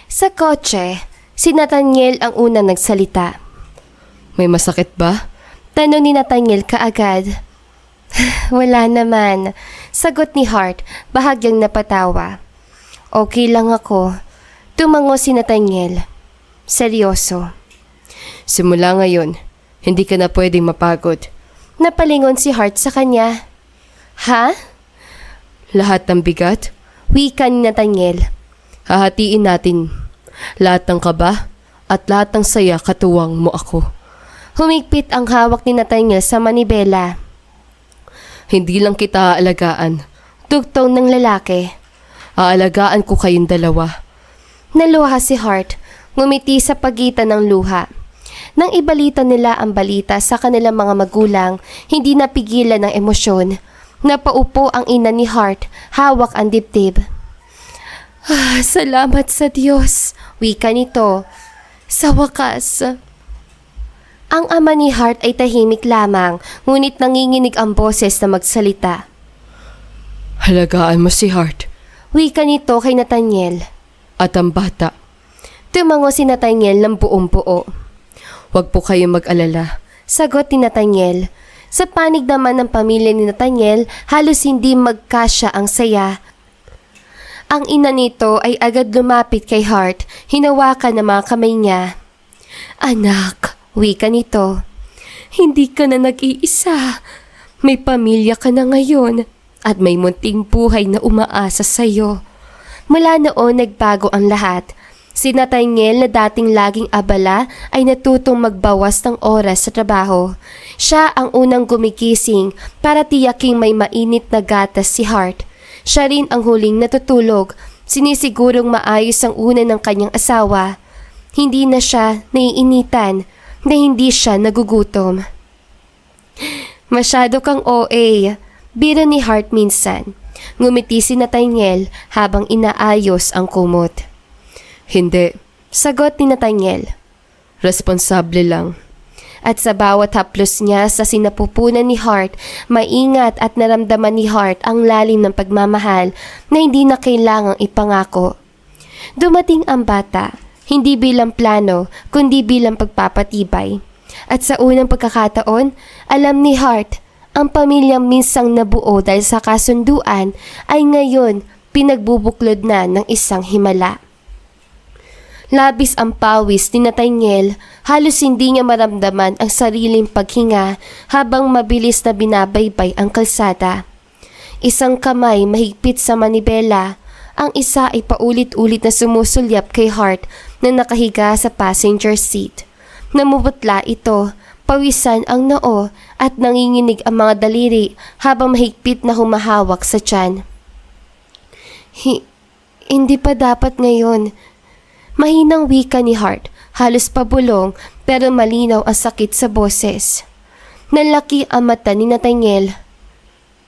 Sa kotse, si Nathaniel ang unang nagsalita.
May masakit ba?
Tanong ni Nathaniel kaagad. Wala naman. Sagot ni Hart, bahagyang napatawa. Okay lang ako. Tumango si Nathaniel. Seryoso.
Simula ngayon, hindi ka na pwedeng mapagod.
Napalingon si Hart sa kanya. Ha?
Lahat ng bigat,
Wika ni Nathaniel.
hahatiin natin. Lahat ng kaba at lahat ng saya katuwang mo ako.
Humigpit ang hawak ni Nathaniel sa manibela.
Hindi lang kita aalagaan.
Tugtong ng lalaki.
Aalagaan ko kayong dalawa.
Naluha si Hart, ngumiti sa pagitan ng luha. Nang ibalita nila ang balita sa kanilang mga magulang, hindi napigilan ng emosyon. Napaupo ang ina ni Hart, hawak ang dibdib. Salamat sa Diyos, wika nito. Sa wakas. Ang ama ni Hart ay tahimik lamang, ngunit nanginginig ang boses na magsalita.
Halagaan mo si Hart
Wika nito kay Nathaniel.
at ang bata.
Tumango si Nathaniel ng buong buo.
Huwag po kayong mag-alala.
Sagot ni Nathaniel. Sa panig naman ng pamilya ni Nathaniel, halos hindi magkasya ang saya. Ang ina nito ay agad lumapit kay Hart, hinawakan ng mga kamay niya. Anak, wika nito. Hindi ka na nag-iisa. May pamilya ka na ngayon at may munting buhay na umaasa sa'yo. Mula noon nagbago ang lahat. Si Nathaniel na dating laging abala ay natutong magbawas ng oras sa trabaho. Siya ang unang gumigising para tiyaking may mainit na gatas si Hart. Siya rin ang huling natutulog, sinisigurong maayos ang una ng kanyang asawa. Hindi na siya naiinitan, na hindi siya nagugutom. Masyado kang OA, biro ni Hart minsan. Ngumiti si Nathaniel habang inaayos ang kumot.
Hindi.
Sagot ni Nathaniel.
Responsable lang.
At sa bawat haplos niya sa sinapupunan ni Hart, maingat at naramdaman ni Hart ang lalim ng pagmamahal na hindi na kailangang ipangako. Dumating ang bata, hindi bilang plano, kundi bilang pagpapatibay. At sa unang pagkakataon, alam ni Hart, ang pamilyang minsang nabuo dahil sa kasunduan ay ngayon pinagbubuklod na ng isang himala. Labis ang pawis ni Nathaniel, halos hindi niya maramdaman ang sariling paghinga habang mabilis na binabaybay ang kalsada. Isang kamay mahigpit sa manibela, ang isa ay paulit-ulit na sumusulyap kay Hart na nakahiga sa passenger seat. Namumutla ito, pawisan ang noo at nanginginig ang mga daliri habang mahigpit na humahawak sa tiyan. Hindi pa dapat ngayon. Mahinang wika ni Hart, halos pabulong pero malinaw ang sakit sa boses. Nalaki ang mata ni Nathaniel.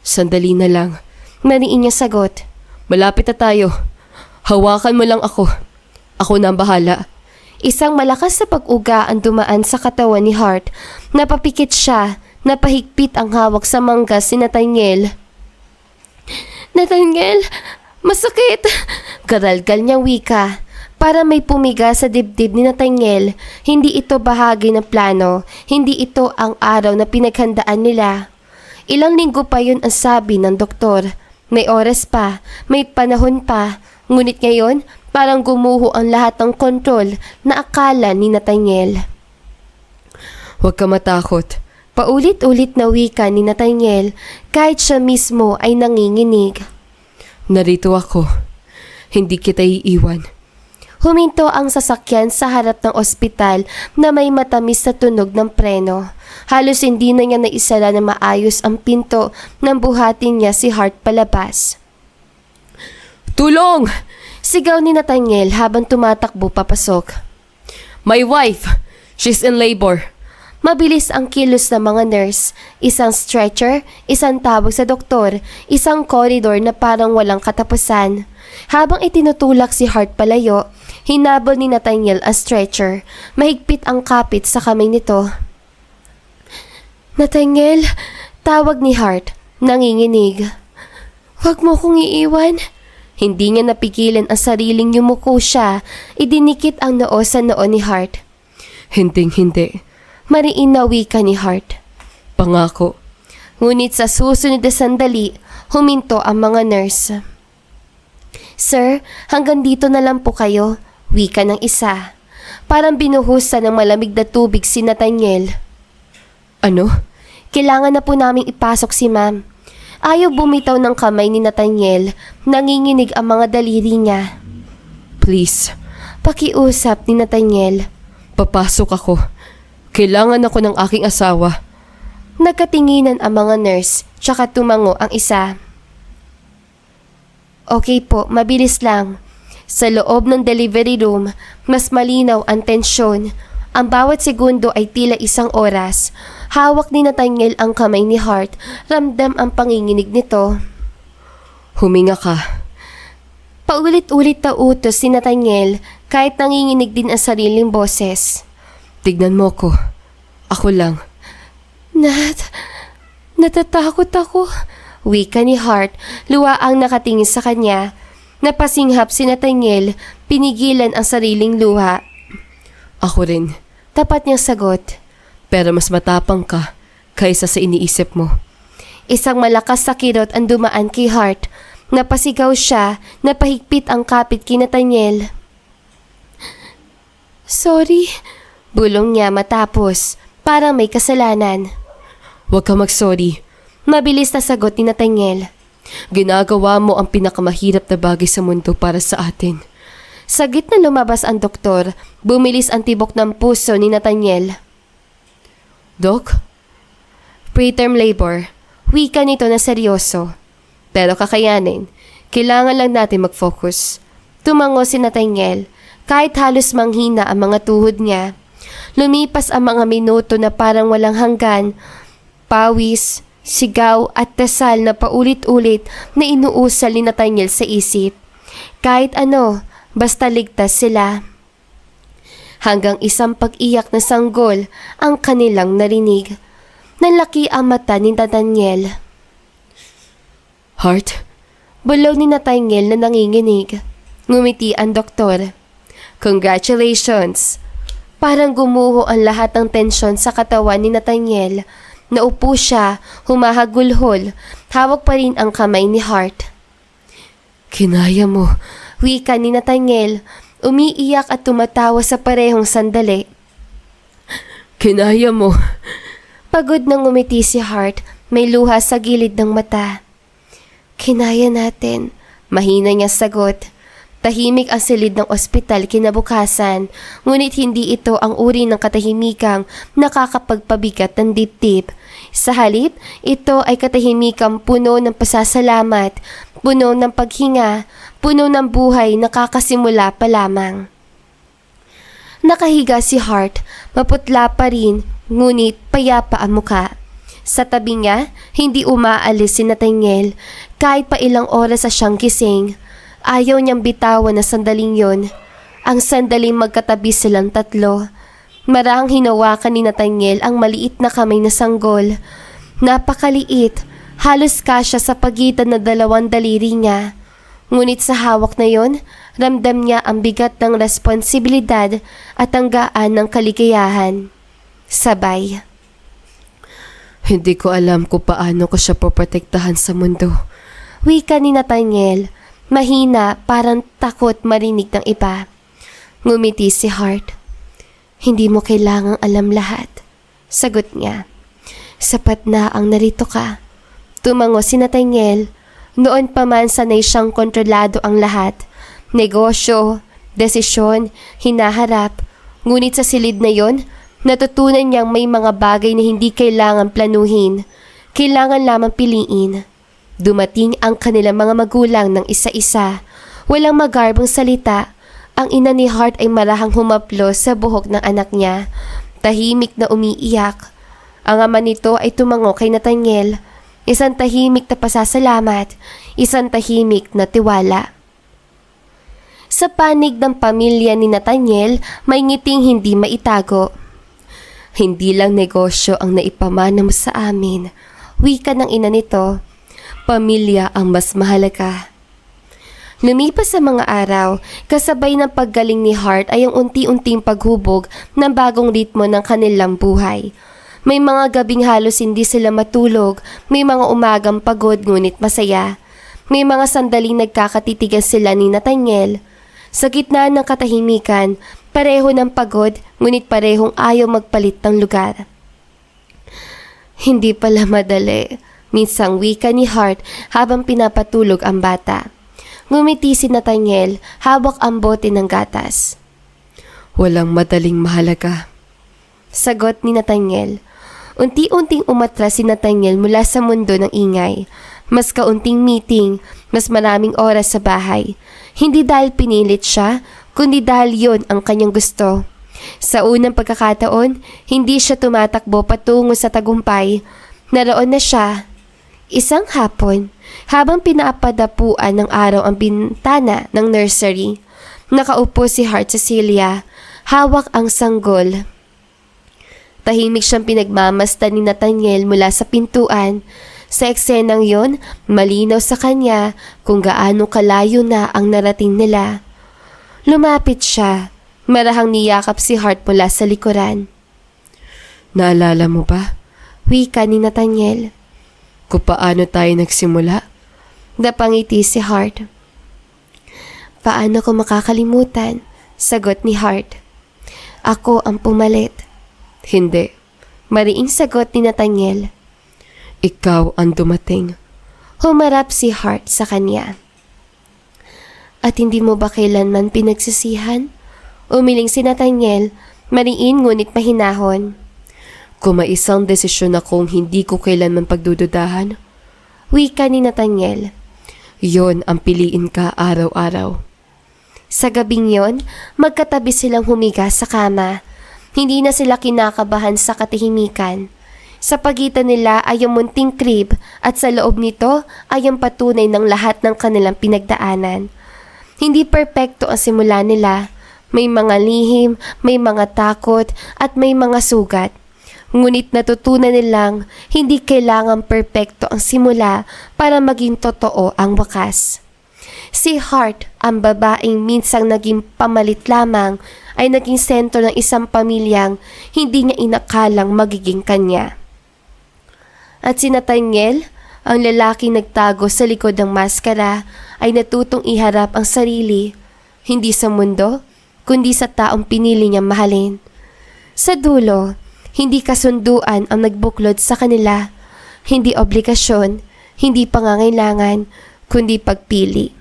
Sandali na lang.
Mariin niya sagot.
Malapit na tayo. Hawakan mo lang ako. Ako na ang bahala.
Isang malakas na pag-uga ang dumaan sa katawan ni Hart. Napapikit siya, napahigpit ang hawak sa manggas si Nathaniel. Nathaniel, masakit! Garalgal niyang wika. Para may pumiga sa dibdib ni Nathaniel, hindi ito bahagi ng plano, hindi ito ang araw na pinaghandaan nila. Ilang linggo pa yun ang sabi ng doktor. May oras pa, may panahon pa, ngunit ngayon parang gumuho ang lahat ng kontrol na akala ni Nathaniel.
Huwag ka matakot.
Paulit-ulit na wika ni Nathaniel kahit siya mismo ay nanginginig.
Narito ako. Hindi kita iiwan.
Huminto ang sasakyan sa harap ng ospital na may matamis na tunog ng preno. Halos hindi na niya naisara na maayos ang pinto nang buhatin niya si Hart palabas.
Tulong!
Sigaw ni Nathaniel habang tumatakbo papasok.
My wife! She's in labor.
Mabilis ang kilos ng mga nurse. Isang stretcher, isang tawag sa doktor, isang koridor na parang walang katapusan. Habang itinutulak si Hart palayo, hinabol ni Nathaniel ang stretcher. Mahigpit ang kapit sa kamay nito. Nathaniel, tawag ni Hart, nanginginig. Huwag mo kong iiwan. Hindi niya napigilan ang sariling yumuko siya. Idinikit ang noo sa noo ni Hart.
Hinding-hindi.
Mariin na wika ni Hart.
Pangako.
Ngunit sa susunod na sandali, huminto ang mga nurse. Sir, hanggang dito na lang po kayo, wika ng isa. Parang binuhusan ng malamig na tubig si Nathaniel.
Ano?
Kailangan na po naming ipasok si ma'am. Ayaw bumitaw ng kamay ni Nathaniel, nanginginig ang mga daliri niya.
Please.
Pakiusap ni Nathaniel.
Papasok ako. Kailangan ako ng aking asawa.
Nagkatinginan ang mga nurse, tsaka tumango ang isa. Okay po, mabilis lang. Sa loob ng delivery room, mas malinaw ang tensyon. Ang bawat segundo ay tila isang oras. Hawak ni Nathaniel ang kamay ni Hart. Ramdam ang panginginig nito.
Huminga ka.
Paulit-ulit na utos si Nathaniel kahit nanginginig din ang sariling boses.
Tignan mo ko. Ako lang.
Natatakot ako. Wika ni Hart, luwaang nakatingin sa kanya. Napasinghap si Nathaniel, pinigilan ang sariling luha.
Ako rin.
Tapat niyang sagot.
Pero mas matapang ka kaysa sa iniisip mo.
Isang malakas na kirot ang dumaan kay Hart. Napasigaw siya, napahigpit ang kapit kay Nathaniel. Sorry, bulong niya matapos, parang may kasalanan.
Huwag ka mag-sorry.
Mabilis na sagot ni Nathaniel.
Ginagawa mo ang pinakamahirap na bagay sa mundo para sa atin.
Saglit na lumabas ang doktor, bumilis ang tibok ng puso ni Nathaniel.
Doc?
Preterm labor. Wika nito na seryoso. Pero kakayanin. Kailangan lang natin mag-focus. Tumango si Nathaniel. Kahit halos manghina ang mga tuhod niya. Lumipas ang mga minuto na parang walang hanggan. Pawis, sigaw at dasal na paulit-ulit na inuusal ni Nathaniel sa isip. Kahit ano, basta ligtas sila. Hanggang isang pag-iyak na sanggol ang kanilang narinig. Nalaki ang mata ni Nathaniel.
Heart?
Bulong ni Nathaniel na nanginginig. Ngumiti ang doktor. Congratulations! Parang gumuho ang lahat ng tensyon sa katawan ni Nathaniel. Naupo siya, humahagulhol, hawak pa rin ang kamay ni Hart.
Kinaya mo.
Wika ni Nathaniel, umiiyak at tumatawa sa parehong sandali.
Kinaya mo.
Pagod nang ngumiti si Hart, may luha sa gilid ng mata. Kinaya natin, mahina niyang sagot. Tahimik ang silid ng ospital kinabukasan, ngunit hindi ito ang uri ng katahimikang nakakapagpabigat ng dibdib. Sa halip, ito ay katahimikang puno ng pasasalamat, puno ng paghinga, puno ng buhay nakakasimula pa lamang. Nakahiga si Hart, maputla pa rin, ngunit payapa ang muka. Sa tabi niya, hindi umaalis si Nathaniel, kahit pa ilang oras sa siyang gising. Ayaw niyang bitawan na sandaling yon. Ang sandaling magkatabi silang tatlo. Marahang hinawakan ni Nathaniel ang maliit na kamay na sanggol. Napakaliit, halos kasya sa pagitan ng dalawang daliri niya. Ngunit sa hawak na yon, ramdam niya ang bigat ng responsibilidad at ang gaan ng kaligayahan. Sabay.
Hindi ko alam kung paano ko siya poprotektahan sa mundo.
Wika ni Nathaniel, mahina parang takot marinig ng iba. Ngumiti si Hart. Hindi mo kailangang alam lahat. Sagot niya. Sapat na ang narito ka. Tumango si Nathaniel. Noon pa man sanay siyang kontrolado ang lahat. Negosyo, desisyon, hinaharap. Ngunit sa silid na yon, natutunan niyang may mga bagay na hindi kailangan planuhin. Kailangan lamang piliin. Dumating ang kanilang mga magulang ng isa-isa. Walang magarbong salita. Ang ina ni Hart ay marahang humaplo sa buhok ng anak niya. Tahimik na umiiyak. Ang ama nito ay tumango kay Nathaniel. Isang tahimik na pasasalamat. Isang tahimik na tiwala. Sa panig ng pamilya ni Nathaniel, may ngiting hindi maitago. Hindi lang negosyo ang naipamana mo sa amin. Wika ng ina nito. Pamilya ang mas mahalaga. Lumipas sa mga araw, kasabay ng paggaling ni Hart ay ang unti-unting paghubog ng bagong ritmo ng kanilang buhay. May mga gabing halos hindi sila matulog, may mga umagang pagod ngunit masaya. May mga sandaling nagkakatitigan sila ni Nathaniel. Sa gitna ng katahimikan, pareho ng pagod ngunit parehong ayaw magpalit ng lugar. Hindi pala madali, minsang wika ni Hart habang pinapatulog ang bata. Ngumiti si Nathaniel, hawak ang bote ng gatas.
Walang madaling mahalaga.
Sagot ni Nathaniel. Unti-unting umatras si Nathaniel mula sa mundo ng ingay. Mas kaunting meeting, mas maraming oras sa bahay. Hindi dahil pinilit siya, kundi dahil yon ang kanyang gusto. Sa unang pagkakataon, hindi siya tumatakbo patungo sa tagumpay. Naroon na siya. Isang hapon, habang pinapadapuan ng araw ang bintana ng nursery, nakaupo si Hart Cecilia, hawak ang sanggol. Tahimik siyang pinagmamasdan ni Nathaniel mula sa pintuan. Sa eksenang yon, malinaw sa kanya kung gaano kalayo na ang narating nila. Lumapit siya, marahang niyakap si Hart mula sa likuran.
Naalala mo ba?
Wika ni Nathaniel.
Kung paano tayo nagsimula?
Napangiti si Hart. Paano ko makakalimutan? Sagot ni Hart. Ako ang pumalit.
Hindi.
Mariing sagot ni Nathaniel.
Ikaw ang dumating.
Humarap si Hart sa kanya. At hindi mo ba kailanman pinagsisihan? Umiling si Nathaniel, mariin ngunit mahinahon.
Kung may isang desisyon akong hindi ko kailanman pagdududahan,
Wika ni Nathaniel.
yon ang piliin ka araw-araw.
Sa gabing yon, magkatabi silang humiga sa kama. Hindi na sila kinakabahan sa katahimikan. Sa pagitan nila ay ang munting crib at sa loob nito ay ang patunay ng lahat ng kanilang pinagdaanan. Hindi perpekto ang simula nila. May mga lihim, may mga takot at may mga sugat. Ngunit natutunan nilang hindi kailangang perpekto ang simula para maging totoo ang wakas. Si Hart, ang babaeng minsang naging pamalit lamang, ay naging sentro ng isang pamilyang hindi niya inakalang magiging kanya. At si Nathaniel, ang lalaking nagtago sa likod ng maskara, ay natutong iharap ang sarili, hindi sa mundo, kundi sa taong pinili niyang mahalin. Sa dulo, hindi kasunduan ang nagbuklod sa kanila, hindi obligasyon, hindi pangangailangan, kundi pagpili.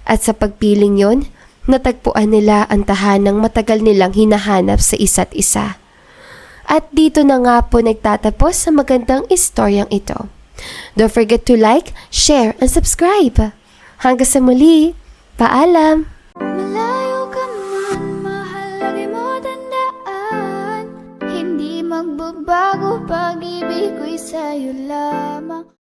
At sa pagpiling yon, natagpuan nila ang tahanang matagal nilang hinahanap sa isa't isa. At dito na nga po nagtatapos sa magandang istoryang ito. Don't forget to like, share, and subscribe. Hanggang sa muli, paalam!
Malayo ka man, mahal, lagi mo tandaan. Hindi magbabago, pag-ibig ko'y sa'yo lamang.